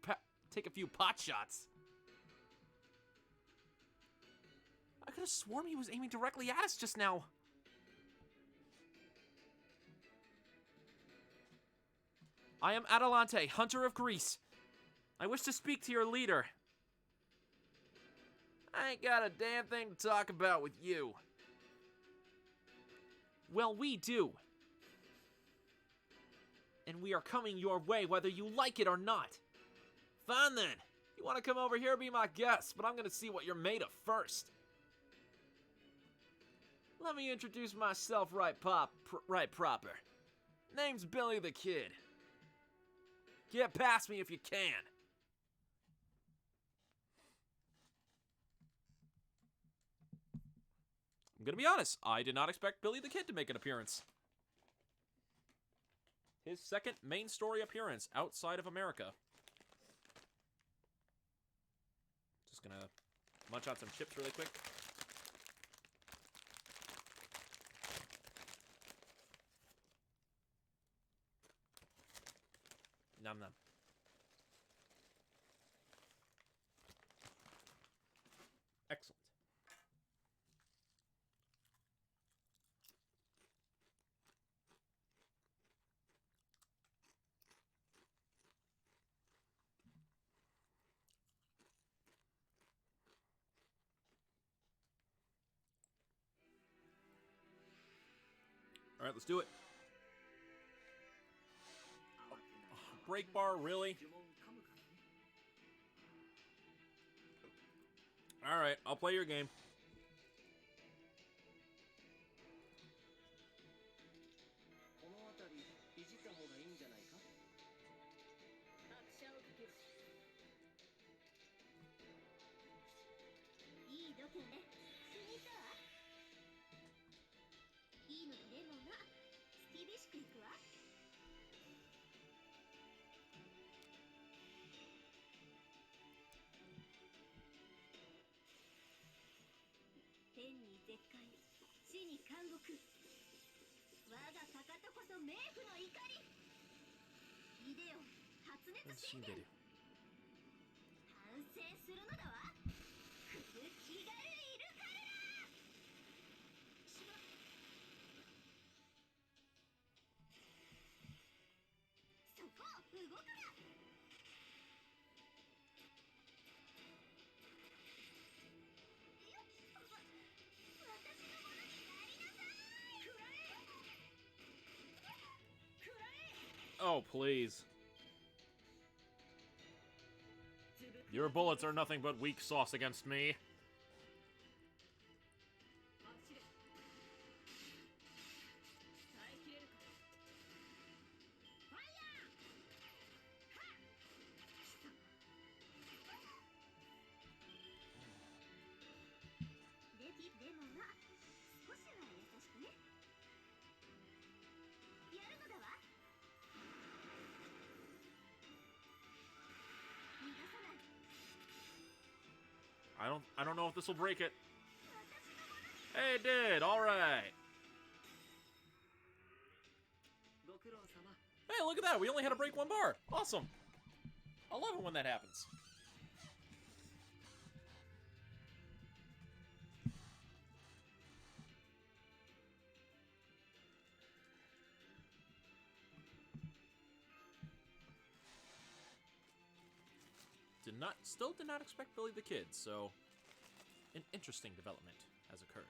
pot shots. I could have sworn he was aiming directly at us just now. I am Adelante, Hunter of Greece. I wish to speak to your leader. I ain't got a damn thing to talk about with you. Well, we do. And we are coming your way whether you like it or not. Fine then. You want to come over here, be my guest, but I'm gonna see what you're made of first. Let me introduce myself right proper. Name's Billy the Kid. Get past me if you can. I'm gonna be honest, I did not expect Billy the Kid to make an appearance. His second main story appearance outside of America. Just gonna munch out some chips really quick. Nom nom. Excellent. All right, let's do it. Break bar, really? All right, I'll play your game. Let's see what they do. Oh, please. Your bullets are nothing but weak sauce against me. I don't know if this will break it. Hey, it did. All right. Hey, look at that. We only had to break one bar. Awesome. I love it when that happens. Still did not expect Billy the Kid, so an interesting development has occurred.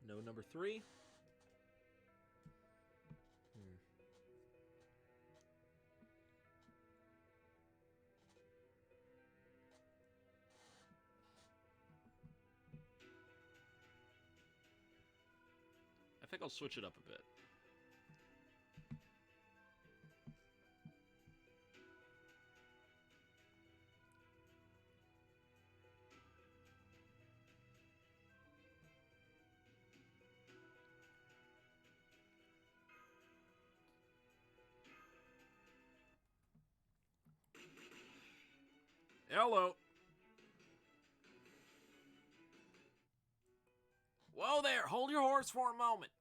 No number 3. I think I'll switch it up a bit. Hello. Oh there, hold your horse for a moment.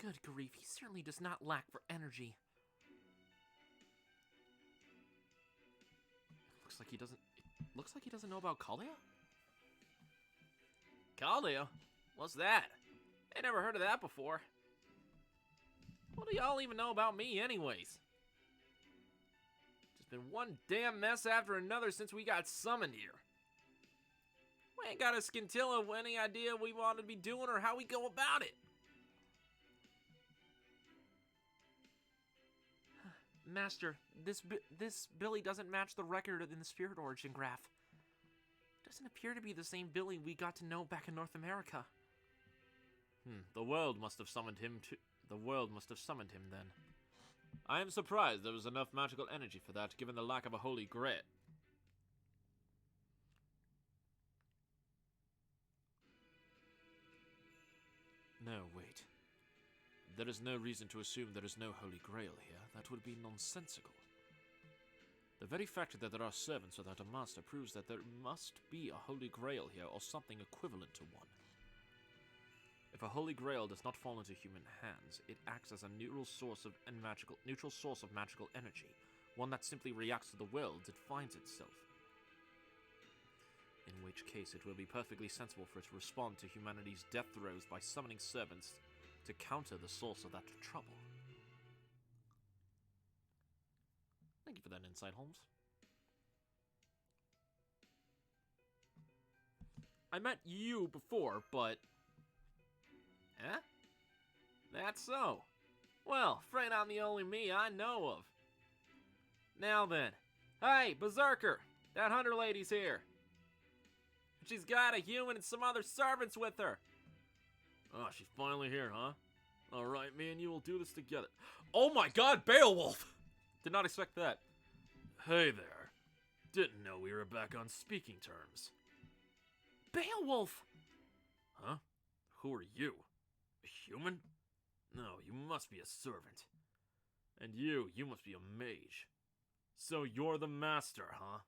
Good grief, he certainly does not lack for energy. Looks like he doesn't know about Kalia? Caldeo? What's that? I never heard of that before. What do y'all even know about me anyways? Just been one damn mess after another since we got summoned here. We ain't got a scintilla of any idea what we want to be doing or how we go about it. Master, this Billy doesn't match the record in the spirit origin graph. Doesn't appear to be the same Billy we got to know back in North America. The world must have summoned him then. I am surprised there was enough magical energy for that, given the lack of a holy grail. No, wait. There is no reason to assume there is no holy grail here. That would be nonsensical. The very fact that there are servants without a master proves that there must be a holy grail here, or something equivalent to one. If a holy grail does not fall into human hands, it acts as a neutral source of magical energy, one that simply reacts to the worlds it finds itself. In which case, it will be perfectly sensible for it to respond to humanity's death throes by summoning servants to counter the source of that trouble. Thank you for that insight, Holmes. I met you before, but... Huh? That's so. Well, afraid I'm the only me I know of. Now then. Hey, Berserker! That hunter lady's here. She's got a human and some other servants with her. Oh, she's finally here, huh? Alright, me and you will do this together. Oh my god, Beowulf! Did not expect that. Hey there. Didn't know we were back on speaking terms. Beowulf! Huh? Who are you? A human? No, you must be a servant. And you must be a mage. So you're the master, huh?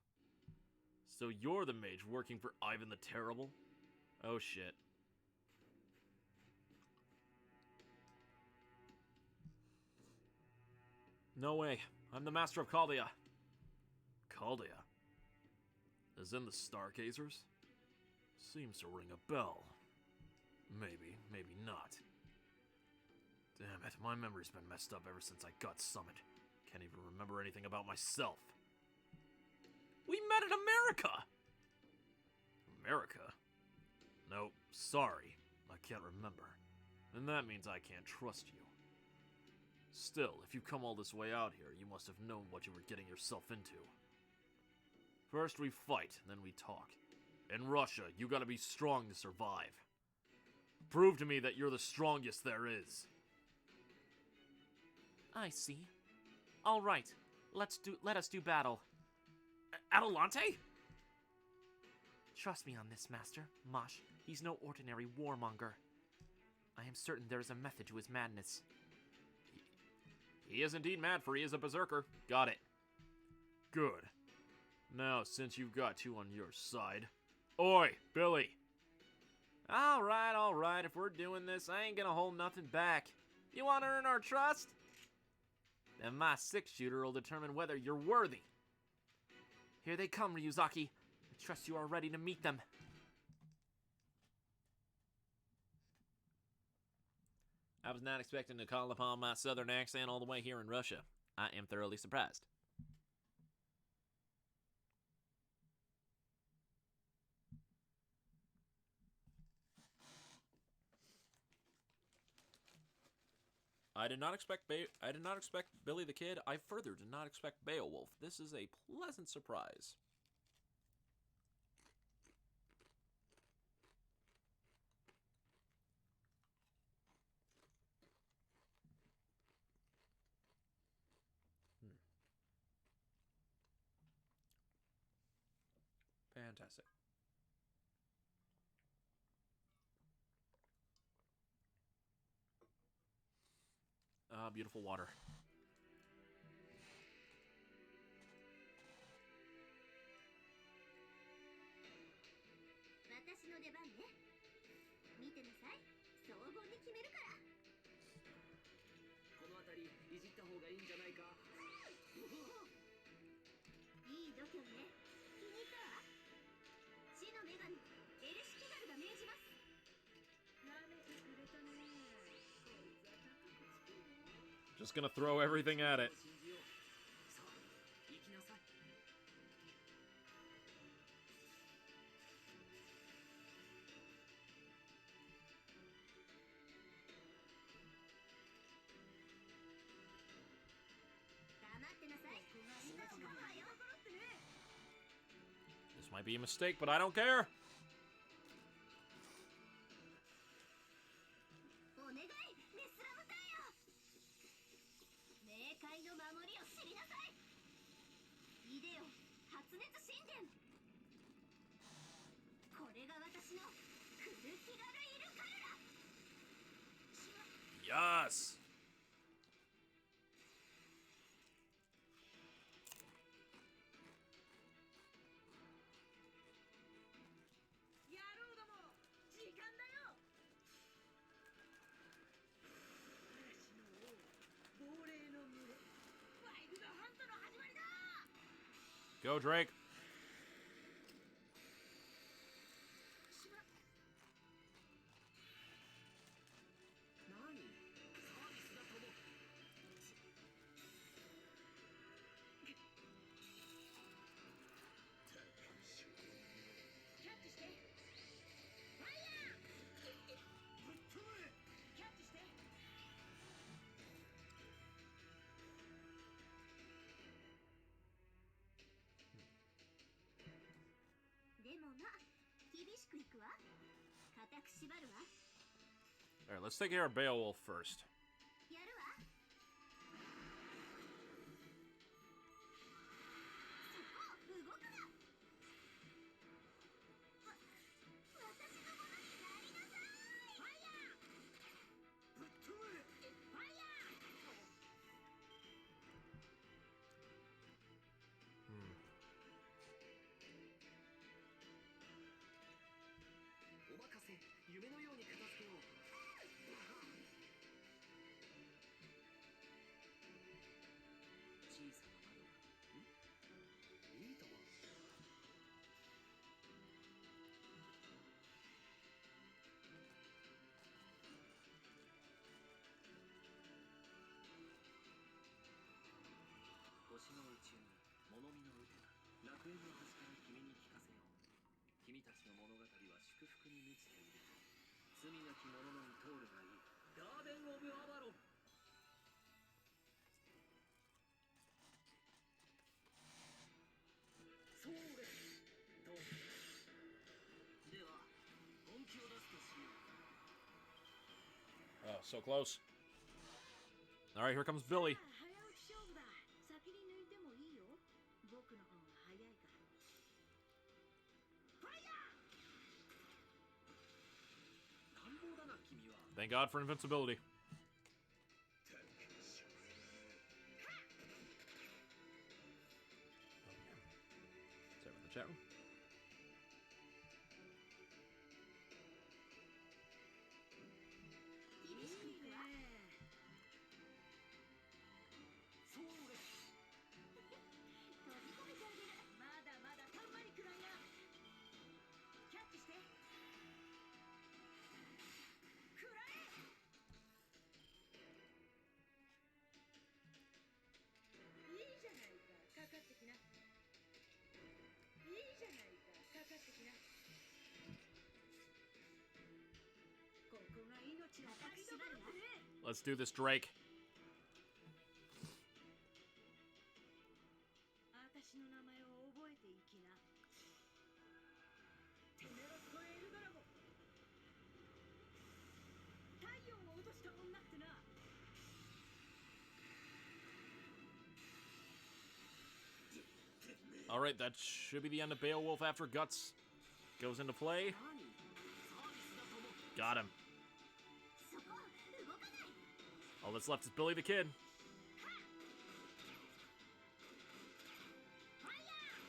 So you're the mage working for Ivan the Terrible? Oh shit. No way. I'm the master of Chaldea. Chaldea? As in the Stargazers? Seems to ring a bell. Maybe, maybe not. Damn it, my memory's been messed up ever since I got summoned. Can't even remember anything about myself. We met in America! America? Nope, sorry. I can't remember. And that means I can't trust you. Still, if you come all this way out here, you must have known what you were getting yourself into. First we fight, then we talk. In Russia, you gotta be strong to survive. Prove to me that you're the strongest there is. I see. All right, let us do battle. Adelante? Trust me on this, Master. Mosh, he's no ordinary warmonger. I am certain there is a method to his madness. He is indeed mad, for he is a berserker. Got it. Good. Now, since you've got two on your side... Oi, Billy! Alright, if we're doing this, I ain't gonna hold nothing back. You wanna earn our trust? Then my six-shooter will determine whether you're worthy. Here they come, Ryuzaki. I trust you are ready to meet them. I was not expecting to call upon my southern accent all the way here in Russia. I am thoroughly surprised. I did not expect Billy the Kid. I further did not expect Beowulf. This is a pleasant surprise. Fantastic. Beautiful water. てなさい。荘厳に決めるから。この辺りいじった方がいいんじゃないか。いい度胸ね。気に入ったわ。死の女神エルシキガルが命じます。なめてくれたね。こいつは高くつくよ。 Just gonna throw everything at it. 信じよう。さあ行きなさい。黙ってなさい。下を買うわよ。 This might be a mistake, but I don't care. お願いメスラム隊よ。冥界の守りを知りなさい。イデオ発熱神殿。これが私のクルキガルイルカルラ。 Yes. 野郎ども、時間だよ。嵐の王、亡霊の群れ、ワイルドハントの始まりだ。 Go, Drake. 何？サービスだと思う。キャッチして。ファイヤー！ぶっ飛べ！キャッチして。でもまあ厳しくいくわ。固く縛るわ。 Alright, let's take care of Beowulf first. やるわ。そこ動くな。私のものになりなさい。ファイヤー。ぶっ飛べ！ファイヤお任せ。夢のように片付けよう。小さな窓が。いいとも。星の宇宙に物見の歌が楽園の端から君に聞かせよう。君たちの物語は祝福に満ちている。罪なき者のみ通るがいい。ガーデン・オブ・アバロン。そうですどうぞ。では本気を出すとしよう。 Oh, so close. Alright, here comes Billy. 早打ち勝負だ。先に抜いてもいいよ。僕の方が早いから。ファイヤー。乱暴だな君は。 Thank God for invincibility. Is that in the chat room? 厳しくいくわ。そうです。閉じ込めてあげる。まだまだたんまりくらいな。キャッチして。くらえ。いいじゃないか。かかってきな。いいじゃないか。かかってきな。ここが命の隠し場だ。 Let's do this, Drake. 私の名前を覚えていきな。てめえはこのエルドラゴン。太陽を落とした女ってな。 Alright, that should be the end of Beowulf after Guts goes into play. 何？サービスだと思う。 Got him. そこ動かない。 All that's left is Billy the Kid. ファイヤー。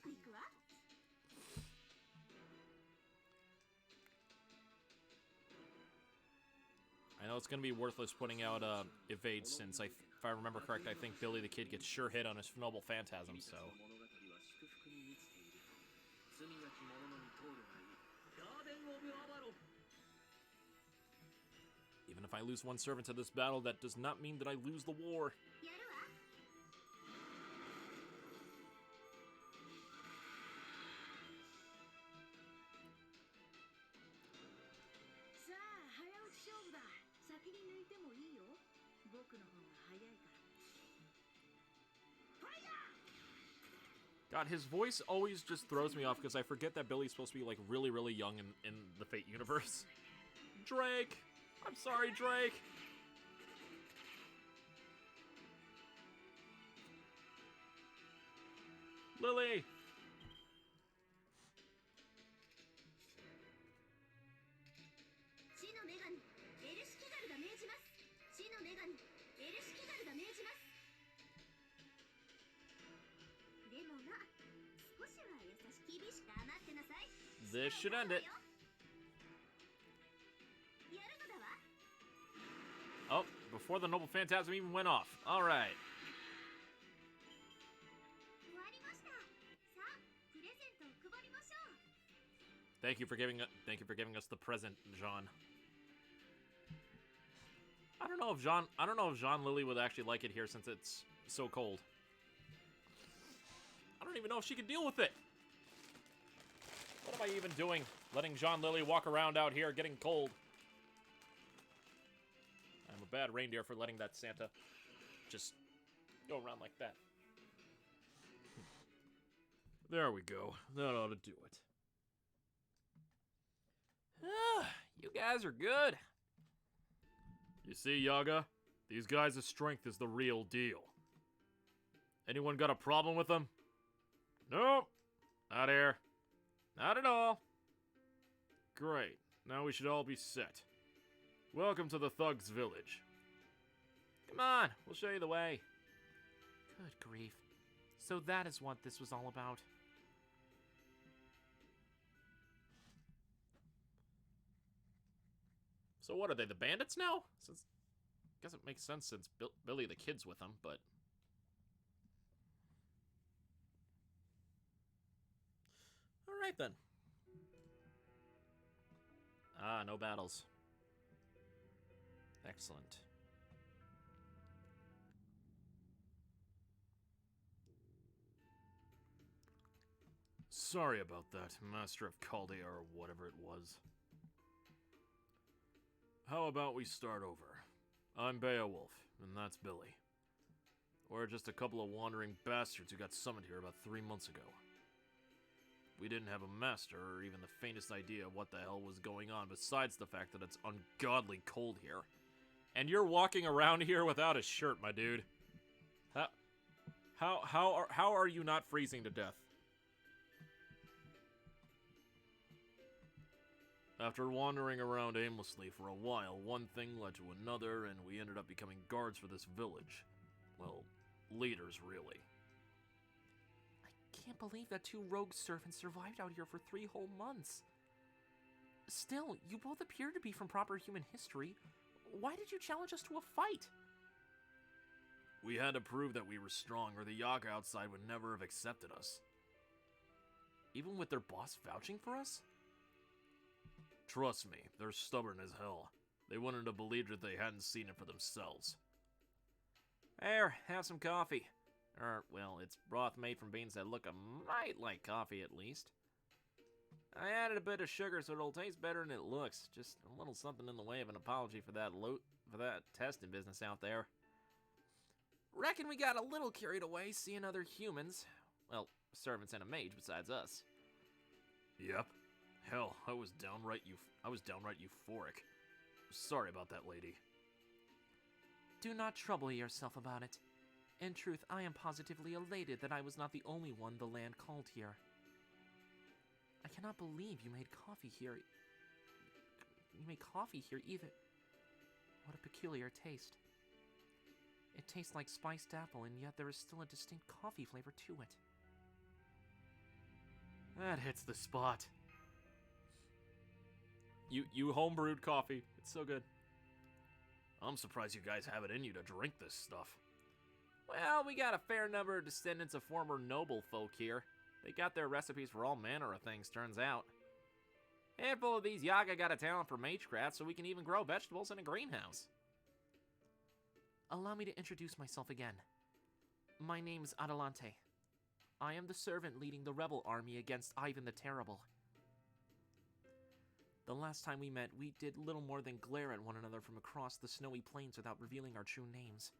く行くわ。 I know it's gonna be worthless putting out evade since if I remember correct, I think Billy the Kid gets sure hit on his noble phantasm. So 罪なき者のみ通るがいい。ガーデン・オブ・アバロン。 even if I lose one servant to this battle, that does not mean that I lose the war. やるわ。 さあ、早打ち勝負だ。先に抜いてもいいよ。僕の方が早いから。 God, his voice always just throws me off because I forget that Billy's supposed to be like really, really young in the Fate universe. Drake! I'm sorry, Drake! Lily! 死の女神エルシキガルが命じます。死の女神エルシキガルが命じます。でもな、少しは優し厳しく黙ってなさい。 This should end it. やるのだわ。 Oh, before the Noble Phantasm even went off. Alright. 終わりました。さあ、プレゼントを配りましょう。 Thank you for giving us the present, Jean. I don't know if Jean Lily would actually like it here since it's so cold. I don't even know if she can deal with it. What am I even doing? Letting Jean Lily walk around out here getting cold. I'm a bad reindeer for letting that Santa just go around like that. There we go. That ought to do it. You guys are good. You see, Yaga? These guys' strength is the real deal. Anyone got a problem with them? Nope. Not here. Not at all. Great. Now we should all be set. Welcome to the Thugs Village. Come on, we'll show you the way. Good grief. So that is what this was all about. So what are they, the bandits now? Since guess it makes sense since Billy the Kid's with them, but all right then. Ah, no battles. Excellent. Sorry about that, Master of Chaldea or whatever it was. How about we start over? I'm Beowulf, and that's Billy. We're just a couple of wandering bastards who got summoned here about 3 months ago. We didn't have a master or even the faintest idea of what the hell was going on besides the fact that it's ungodly cold here. And you're walking around here without a shirt, my dude. How are you not freezing to death? After wandering around aimlessly for a while, one thing led to another, and we ended up becoming guards for this village. Well, leaders, really. I can't believe that 2 rogue servants survived out here for 3 whole months. Still, you both appear to be from proper human history. Why did you challenge us to a fight? We had to prove that we were strong, or the Yaga outside would never have accepted us. Even with their boss vouching for us? Trust me, they're stubborn as hell. They wouldn't have believed it if they hadn't seen it for themselves. Here, have some coffee. Well, it's broth made from beans that look a mite like coffee, at least. I added a bit of sugar so it'll taste better than it looks. Just a little something in the way of an apology for that testing business out there. Reckon we got a little carried away seeing other humans. Well, servants and a mage besides us. Yep. Hell, I was downright euphoric. Sorry about that, lady. Do not trouble yourself about it. In truth, I am positively elated that I was not the only one the land called here. I cannot believe you made coffee here. You made coffee here either. What a peculiar taste. It tastes like spiced apple, and yet there is still a distinct coffee flavor to it. That hits the spot. You homebrewed coffee. It's so good. I'm surprised you guys have it in you to drink this stuff. Well, we got a fair number of descendants of former noble folk here. They got their recipes for all manner of things, turns out. A handful of these Yaga got a talent for magecraft, so we can even grow vegetables in a greenhouse. Allow me to introduce myself again. My name's Adelante. I am the servant leading the rebel army against Ivan the Terrible. The last time we met, we did little more than glare at one another from across the snowy plains without revealing our true names.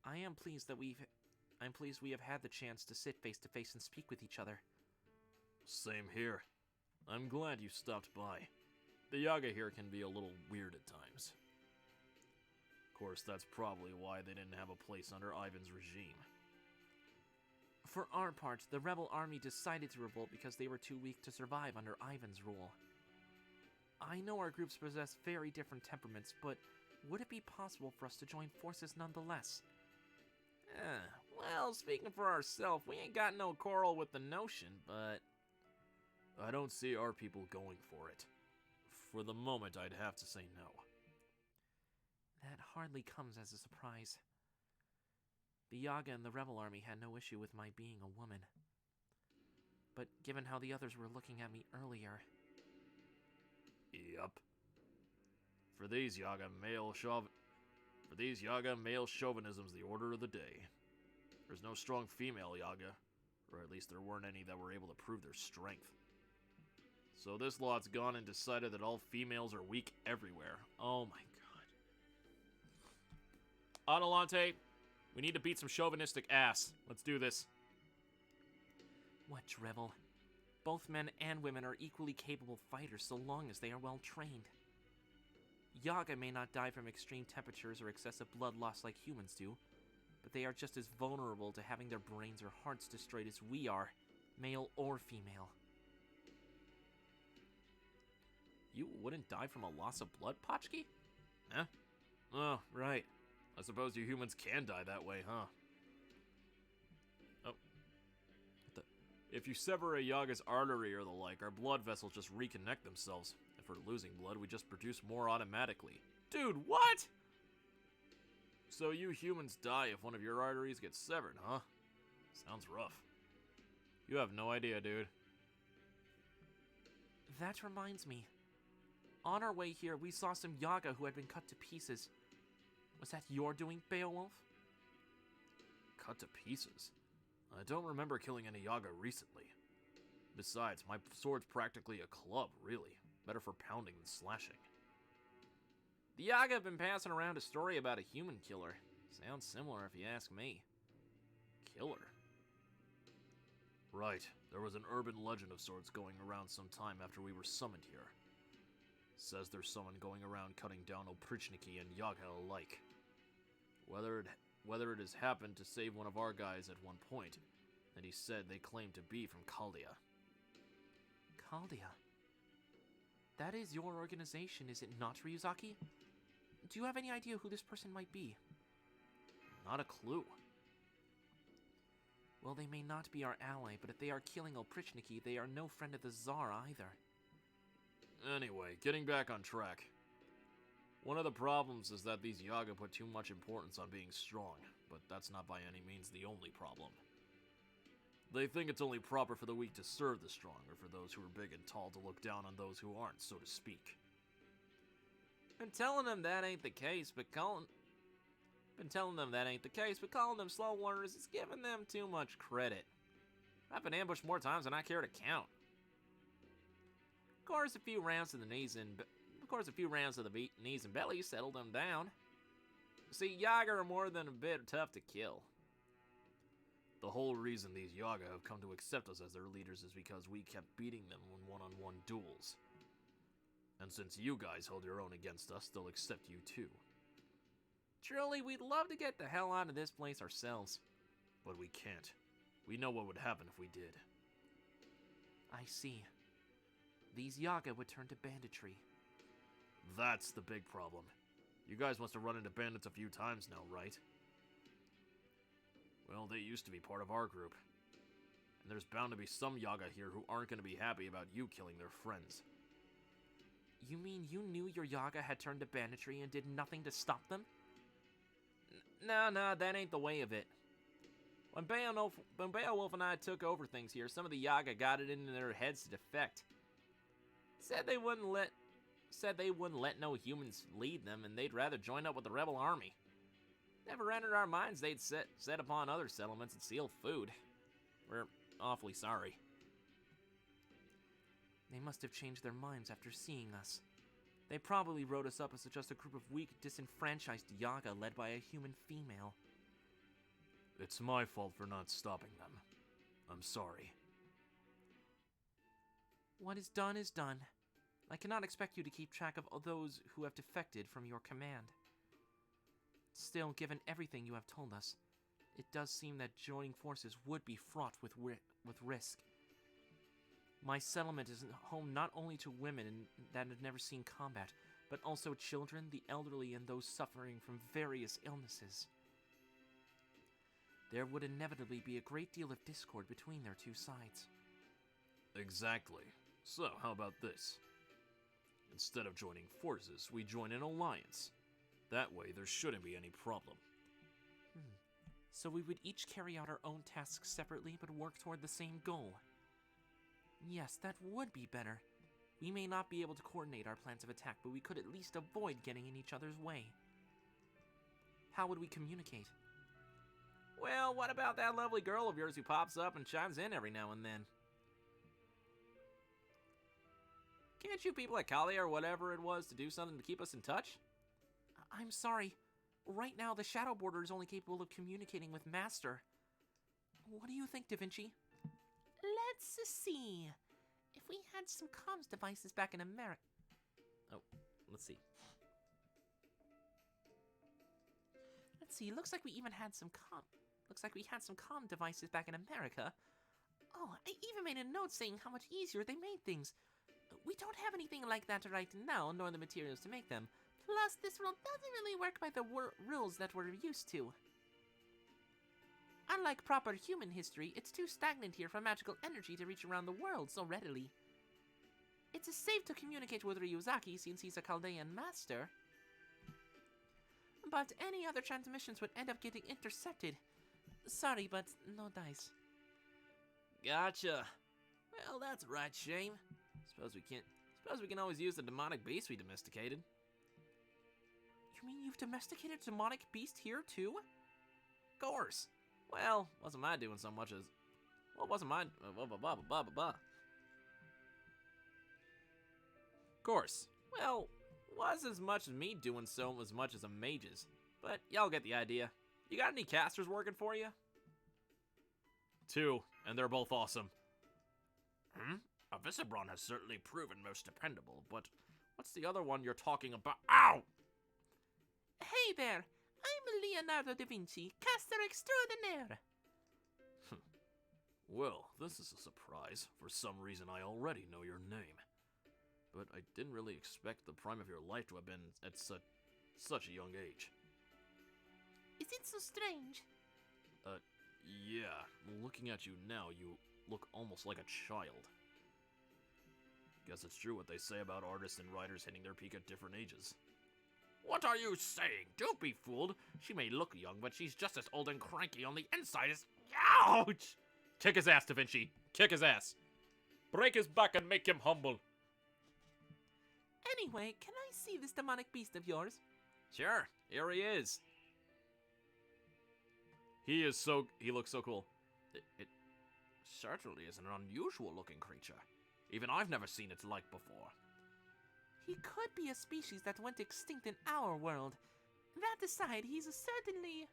I'm pleased we have had the chance to sit face to face and speak with each other. Same here. I'm glad you stopped by. The Yaga here can be a little weird at times. Of course, that's probably why they didn't have a place under Ivan's regime. For our part, the rebel army decided to revolt because they were too weak to survive under Ivan's rule. I know our groups possess very different temperaments, but would it be possible for us to join forces nonetheless? Well, speaking for ourselves, we ain't got no quarrel with the notion, but I don't see our people going for it. For the moment, I'd have to say no. That hardly comes as a surprise. The Yaga and the rebel army had no issue with my being a woman. But given how the others were looking at me earlier... Yup. For these Yaga, male chauvinism's the order of the day. There's no strong female Yaga, or at least there weren't any that were able to prove their strength. So this lot's gone and decided that all females are weak everywhere. Oh my god. Adelante, we need to beat some chauvinistic ass. Let's do this. What drivel? Both men and women are equally capable fighters so long as they are well trained. Yaga may not die from extreme temperatures or excessive blood loss like humans do, but they are just as vulnerable to having their brains or hearts destroyed as we are, male or female. You wouldn't die from a loss of blood, Potchki? Huh? Oh, right. I suppose you humans can die that way, huh? Oh. If you sever a Yaga's artery or the like, our blood vessels just reconnect themselves. If we're losing blood, we just produce more automatically. Dude, what? So you humans die if one of your arteries gets severed, huh? Sounds rough. You have no idea, dude. That reminds me. On our way here, we saw some Yaga who had been cut to pieces. Was that your doing, Beowulf? Cut to pieces? I don't remember killing any Yaga recently. Besides, my sword's practically a club, really. Better for pounding than slashing. The Yaga have been passing around a story about a human killer. Sounds similar if you ask me. Killer? Right. There was an urban legend of sorts going around some time after we were summoned here. Says there's someone going around cutting down Oprichniki and Yaga alike. Whether it has happened to save one of our guys at one point, and he said they claim to be from Chaldea. Chaldea? That is your organization, is it not, Ryuzaki? Do you have any idea who this person might be? Not a clue. Well, they may not be our ally, but if they are killing Oprichniki, they are no friend of the Tsar either. Anyway, getting back on track. One of the problems is that these Yaga put too much importance on being strong, but that's not by any means the only problem. They think it's only proper for the weak to serve the strong, or for those who are big and tall to look down on those who aren't, so to speak. Been telling them that ain't the case, but calling them slow learners is giving them too much credit. I've been ambushed more times than I care to count. Of course, a few rounds to the knees and belly settled them down. See, Yaga are more than a bit tough to kill. The whole reason these Yaga have come to accept us as their leaders is because we kept beating them in one-on-one duels. And since you guys hold your own against us, they'll accept you too. Truly, we'd love to get the hell out of this place ourselves. But we can't. We know what would happen if we did. I see. These Yaga would turn to banditry. That's the big problem. You guys must have run into bandits a few times now, right? Well, they used to be part of our group. And there's bound to be some Yaga here who aren't going to be happy about you killing their friends. You mean you knew your Yaga had turned to banditry and did nothing to stop them? No, that ain't the way of it. When Beowulf and I took over things here, some of the Yaga got it into their heads to defect. Said they wouldn't let no humans lead them, and they'd rather join up with the rebel army. Never entered our minds they'd set upon other settlements and steal food. We're awfully sorry. They must have changed their minds after seeing us. They probably wrote us up as just a group of weak, disenfranchised Yaga led by a human female. It's my fault for not stopping them. I'm sorry. What is done is done. I cannot expect you to keep track of those who have defected from your command. Still, given everything you have told us, it does seem that joining forces would be fraught with risk. My settlement is home not only to women that have never seen combat, but also children, the elderly, and those suffering from various illnesses. There would inevitably be a great deal of discord between their two sides. Exactly. So, how about this? Instead of joining forces, we join an alliance. That way, there shouldn't be any problem. So we would each carry out our own tasks separately, but work toward the same goal. Yes, that would be better. We may not be able to coordinate our plans of attack, but we could at least avoid getting in each other's way. How would we communicate? Well, what about that lovely girl of yours who pops up and chimes in every now and then? Can't you people at Kali or whatever it was to do something to keep us in touch? I'm sorry. Right now, the Shadow Border is only capable of communicating with Master. What do you think, Da Vinci? Let's see. If we had some comms devices back in America. Oh, let's see. Looks like we even had some comm devices back in America. Oh, I even made a note saying how much easier they made things. We don't have anything like that right now, nor the materials to make them. Plus, this world doesn't really work by the rules that we're used to. Unlike proper human history, it's too stagnant here for magical energy to reach around the world so readily. It's safe to communicate with Ryuzaki since he's a Chaldean master. But any other transmissions would end up getting intercepted. Sorry, but no dice. Gotcha. Well, that's a right shame. Suppose we can always use the demonic beast we domesticated. You mean you've domesticated a demonic beast here too? Of course. Well, wasn't my doing so much as... Well, wasn't my... Of course. Well, was as much as me doing so as much as a mage's. But y'all get the idea. You got any casters working for you? 2, and they're both awesome. Avisabron has certainly proven most dependable, but What's the other one you're talking about? Ow! Hey there! I'm Leonardo da Vinci, caster extraordinaire! Well, this is a surprise. For some reason, I already know your name. But I didn't really expect the prime of your life to have been at such a young age. Is it so strange? Yeah. Looking at you now, you look almost like a child. Guess it's true what they say about artists and writers hitting their peak at different ages. what are you saying? Don't be fooled. She may look young, but she's just as old and cranky on the inside as... Ouch! Kick his ass, Da Vinci. Kick his ass. Break his back and make him humble. Anyway, can I see this demonic beast of yours? Sure, here he is. He looks so cool. It certainly is an unusual looking creature. Even I've never seen its like before. He could be a species that went extinct in our world. That aside, he's certainly...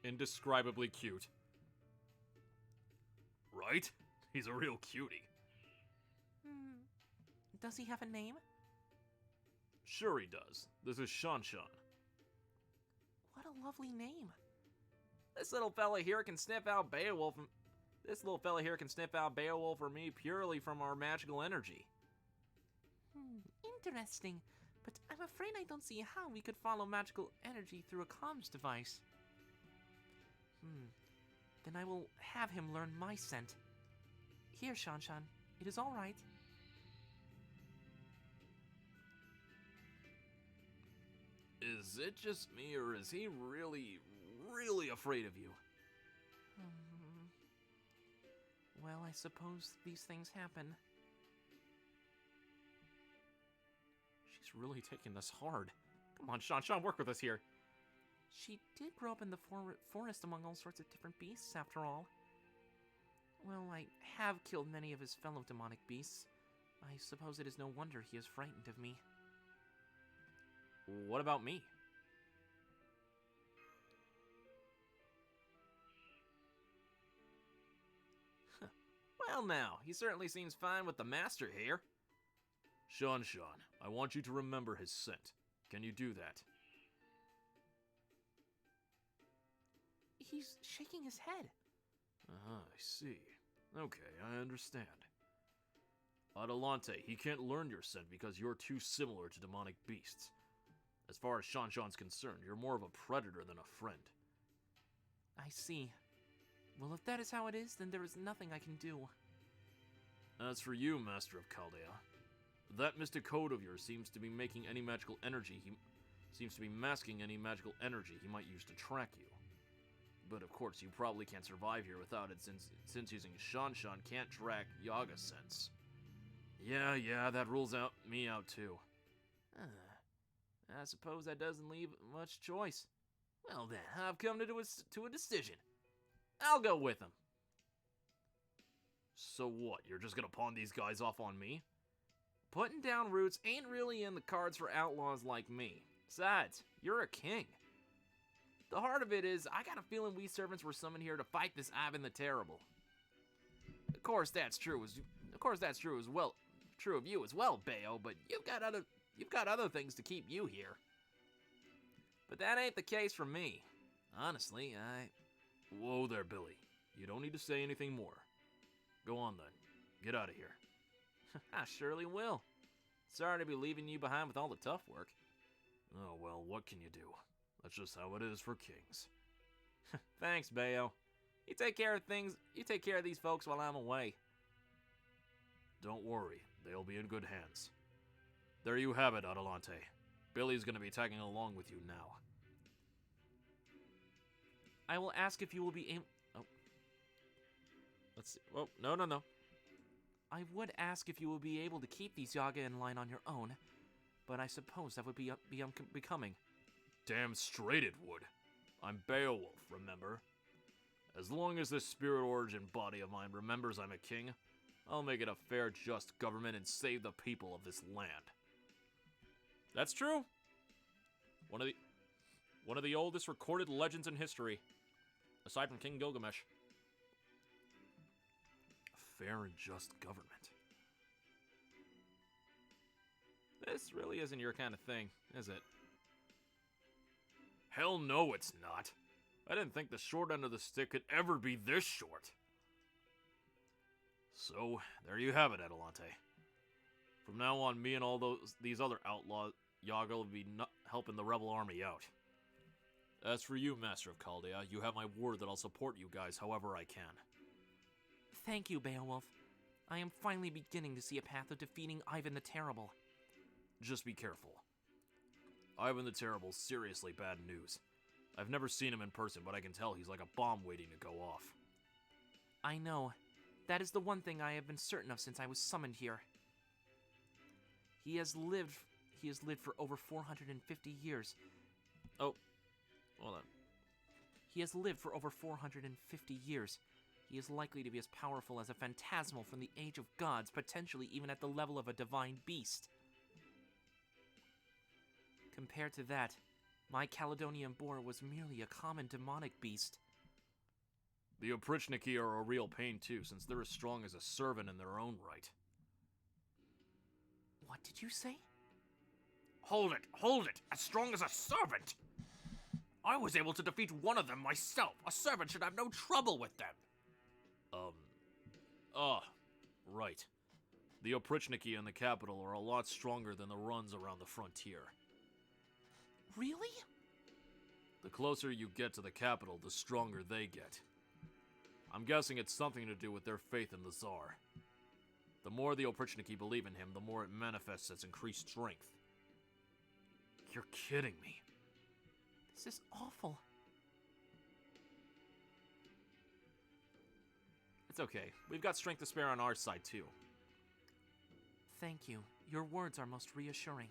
Indescribably cute. Right? He's a real cutie. Does he have a name? Sure he does. This is Shan Shan. What a lovely name. This little fella here can sniff out Beowulf or me purely from our magical energy. Interesting. But I'm afraid I don't see how we could follow magical energy through a comms device. then I will have him learn my scent. Here, Shanshan, it is all right. Is it just me, or is he really, really afraid of you? Well, I suppose these things happen. She's really taking this hard. Come on, Shanshan, work with us here. She did grow up in the forest among all sorts of different beasts, after all. Well, I have killed many of his fellow demonic beasts. I suppose it is no wonder he is frightened of me. What about me? Well now, he certainly seems fine with the master here. Shanshan, I want you to remember his scent. Can you do that? He's shaking his head. I see. Okay, I understand. Adelante, he can't learn your scent because you're too similar to demonic beasts. As far as Shanshan's concerned, you're more of a predator than a friend. I see. Well, if that is how it is, then there is nothing I can do. As for you, Master of Chaldea, that mystic code of yours seems to be making any magical energy masking any magical energy he might use to track you. But of course, you probably can't survive here without it since using Shanshan can't track Yaga sense. Yeah, that rules me out too. I suppose that doesn't leave much choice. Well then, I've come to a decision. I'll go with him. So what, you're just gonna pawn these guys off on me? Putting down roots ain't really in the cards for outlaws like me. Besides, you're a king. The heart of it is, I got a feeling we servants were summoned here to fight this Ivan the Terrible. Of course that's true of you as well, Bayo, but you've got other things to keep you here. But that ain't the case for me. Honestly, Whoa there, Billy. You don't need to say anything more. Go on then. Get out of here. I surely will. Sorry to be leaving you behind with all the tough work. Oh well, what can you do? That's just how it is for kings. Thanks, Bayo. You take care of these folks while I'm away. Don't worry, they'll be in good hands. There you have it, Adelante. Billy's gonna be tagging along with you now. I will ask if you will be able... Oh. Let's see. Oh, no. I would ask if you will be able to keep these Yaga in line on your own, but I suppose that would be unbecoming. Damn straight it would. I'm Beowulf, remember? As long as this spirit origin body of mine remembers I'm a king, I'll make it a fair, just government and save the people of this land. That's true. One of the oldest recorded legends in history, aside from King Gilgamesh. A fair and just government. This really isn't your kind of thing, is it? Hell no, it's not. I didn't think the short end of the stick could ever be this short. So, there you have it, Adelante. From now on, me and all these other outlaw Yaga will be helping the rebel army out. As for you, Master of Chaldea, you have my word that I'll support you guys however I can. Thank you, Beowulf. I am finally beginning to see a path of defeating Ivan the Terrible. Just be careful. Ivan the Terrible's seriously bad news. I've never seen him in person, but I can tell he's like a bomb waiting to go off. I know. That is the one thing I have been certain of since I was summoned here. He has lived for over 450 years. Oh, hold on. He has lived for over 450 years. He is likely to be as powerful as a phantasmal from the age of gods, potentially even at the level of a divine beast. Compared to that, my Caledonian boar was merely a common demonic beast. The Oprichniki are a real pain too, since they're as strong as a servant in their own right. What did you say? Hold it! As strong as a servant! I was able to defeat one of them myself. A servant should have no trouble with them. Right. The Oprichniki in the capital are a lot stronger than the runs around the frontier. Really? The closer you get to the capital, the stronger they get. I'm guessing it's something to do with their faith in the Tsar. The more the Oprichniki believe in him, the more it manifests its increased strength. You're kidding me. This is awful. It's okay. We've got strength to spare on our side, too. Thank you. Your words are most reassuring.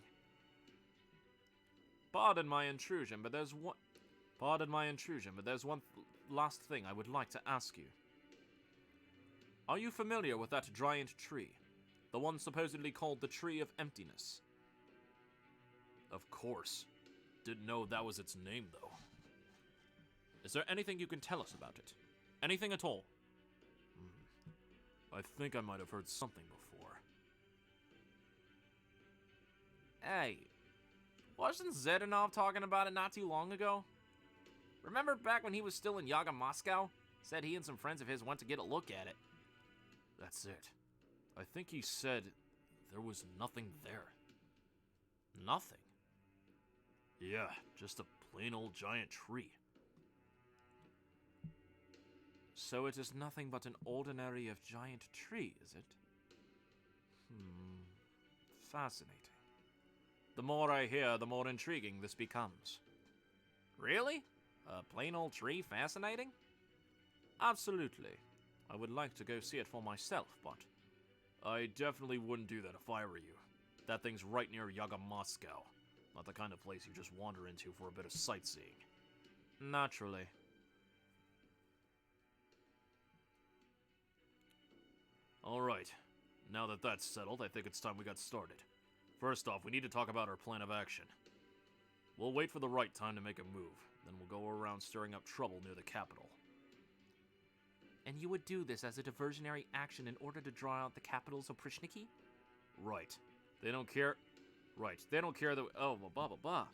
Pardon my intrusion, but there's one... last thing I would like to ask you. Are you familiar with that giant tree? The one supposedly called the Tree of Emptiness? Of course. Didn't know that was its name, though. Is there anything you can tell us about it? Anything at all? I think I might have heard something before. Hey, wasn't Zedinov talking about it not too long ago? Remember back when he was still in Yaga Moscow? Said he and some friends of his went to get a look at it. That's it. I think he said there was nothing there. Nothing? Yeah, just a plain old giant tree. So it is nothing but an ordinary of giant tree, is it? Fascinating. The more I hear, the more intriguing this becomes. Really? A plain old tree fascinating? Absolutely. I would like to go see it for myself, but I definitely wouldn't do that if I were you. That thing's right near Yaga Moscow. Not the kind of place you just wander into for a bit of sightseeing. Naturally. Alright, now that that's settled, I think it's time we got started. First off, we need to talk about our plan of action. We'll wait for the right time to make a move, then we'll go around stirring up trouble near the capital. And you would do this as a diversionary action in order to draw out the capital's Oprichniki? Right. They don't care... Right, they don't care that... Oh, blah, blah, blah.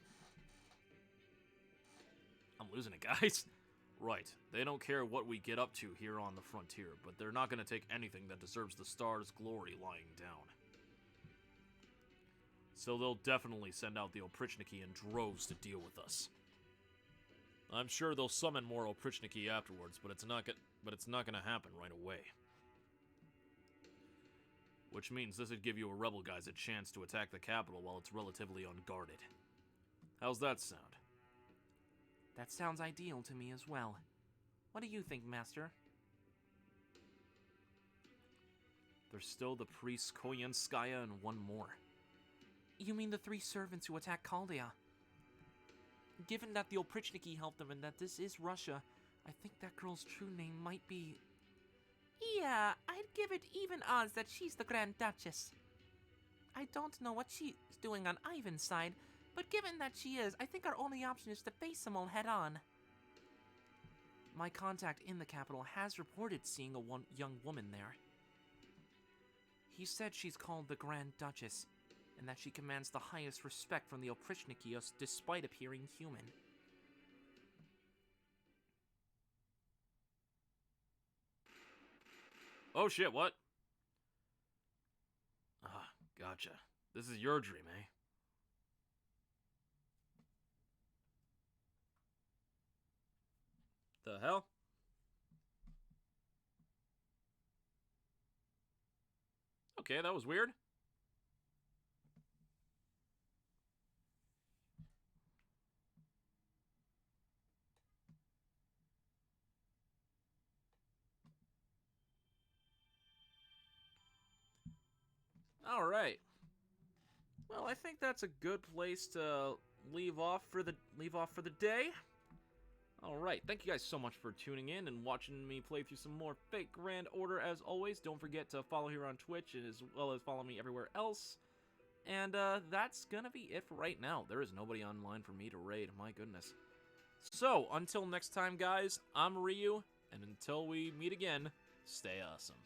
I'm losing it, guys. Right, they don't care what we get up to here on the frontier, but they're not going to take anything that deserves the star's glory lying down. So they'll definitely send out the Oprichniki in droves to deal with us. I'm sure they'll summon more Oprichniki afterwards, but it's not going to happen right away. Which means this would give you rebel guys a chance to attack the capital while it's relatively unguarded. How's that sound? That sounds ideal to me as well. What do you think, Master? There's still the priest Koyenskaya and one more. You mean the 3 servants who attacked Chaldea? Given that the Oprichniki helped them and that this is Russia, I think that girl's true name might be... Yeah, I'd give it even odds that she's the Grand Duchess. I don't know what she's doing on Ivan's side, but given that she is, I think our only option is to face them all head-on. My contact in the capital has reported seeing a young woman there. He said she's called the Grand Duchess, and that she commands the highest respect from the Oprichniki despite appearing human. Oh shit, what? Ah, gotcha. This is your dream, eh? The hell? Okay, that was weird. All right. Well, I think that's a good place to leave off for the day. All right. Thank you guys so much for tuning in and watching me play through some more Fate Grand Order. As always, don't forget to follow here on Twitch as well as follow me everywhere else. And that's gonna be it for right now. There is nobody online for me to raid. My goodness. So until next time, guys, I'm Ryu, and until we meet again, stay awesome.